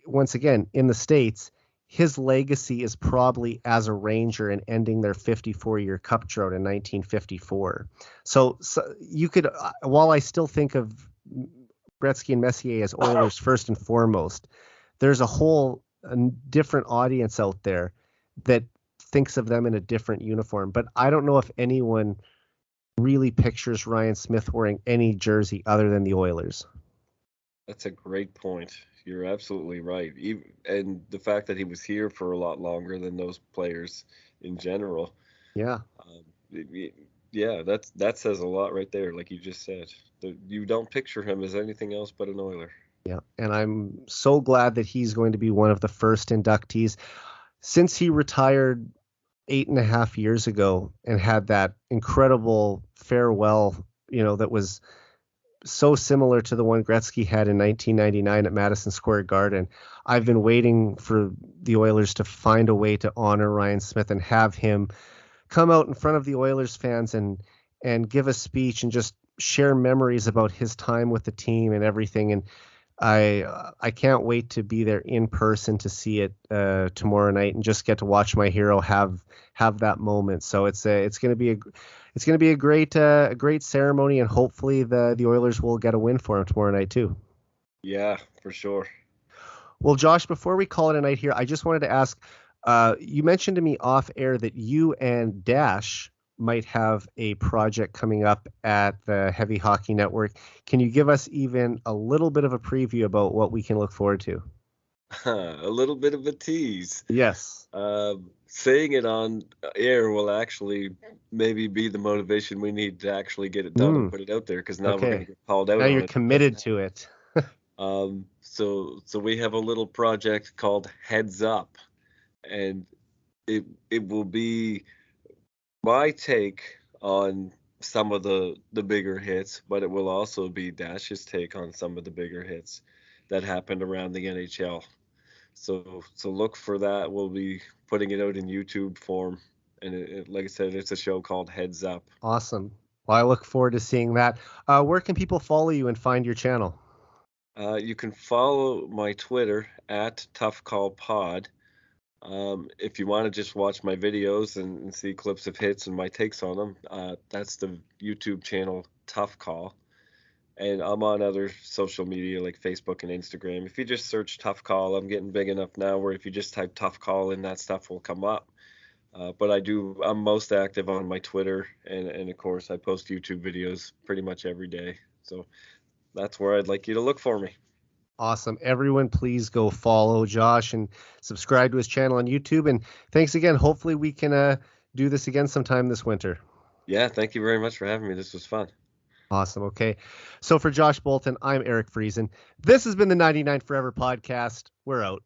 once again, in the States, his legacy is probably as a Ranger and ending their 54-year cup drought in 1954. So you could, while I still think of Gretzky and Messier as Oilers first and foremost, there's a different audience out there that thinks of them in a different uniform. But I don't know if anyone really pictures Ryan Smyth wearing any jersey other than the Oilers. That's a great point. You're absolutely right. And the fact that he was here for a lot longer than those players in general. Yeah. Yeah, that says a lot right there, like you just said. You don't picture him as anything else but an Oiler. Yeah, and I'm so glad that he's going to be one of the first inductees. Since he retired 8.5 years ago and had that incredible farewell, that was so similar to the one Gretzky had in 1999 at Madison Square Garden, I've been waiting for the Oilers to find a way to honor Ryan Smyth and have him come out in front of the Oilers fans and give a speech and just share memories about his time with the team and everything. And I can't wait to be there in person to see it tomorrow night and just get to watch my hero have that moment. So it's going to be a great ceremony, and hopefully the Oilers will get a win for him tomorrow night too. Yeah, for sure. Well, Josh, before we call it a night here, I just wanted to ask, you mentioned to me off air that you and Dash might have a project coming up at the Heavy Hockey Network. Can you give us even a little bit of a preview about what we can look forward to? A little bit of a tease. Yes. Saying it on air will actually maybe be the motivation we need to actually get it done and put it out there, because now we're going to get called out. Now you're committed to it. So we have a little project called Heads Up, and it will be my take on some of the bigger hits, but it will also be Dash's take on some of the bigger hits that happened around the NHL. So look for that. We'll be putting it out in YouTube form. And like I said, it's a show called Heads Up. Awesome. Well, I look forward to seeing that. Where can people follow you and find your channel? You can follow my Twitter at ToughCallPod. If you want to just watch my videos and see clips of hits and my takes on them, that's the YouTube channel Tough Call. And I'm on other social media like Facebook and Instagram. If you just search Tough Call, I'm getting big enough now where if you just type Tough Call in, that stuff will come up. But I'm most active on my Twitter, and of course I post YouTube videos pretty much every day. So that's where I'd like you to look for me. Awesome. Everyone, please go follow Josh and subscribe to his channel on YouTube. And thanks again. Hopefully we can do this again sometime this winter. Yeah, thank you very much for having me. This was fun. Awesome. Okay. So for Josh Boulton, I'm Eric Friesen. This has been the 99 Forever podcast. We're out.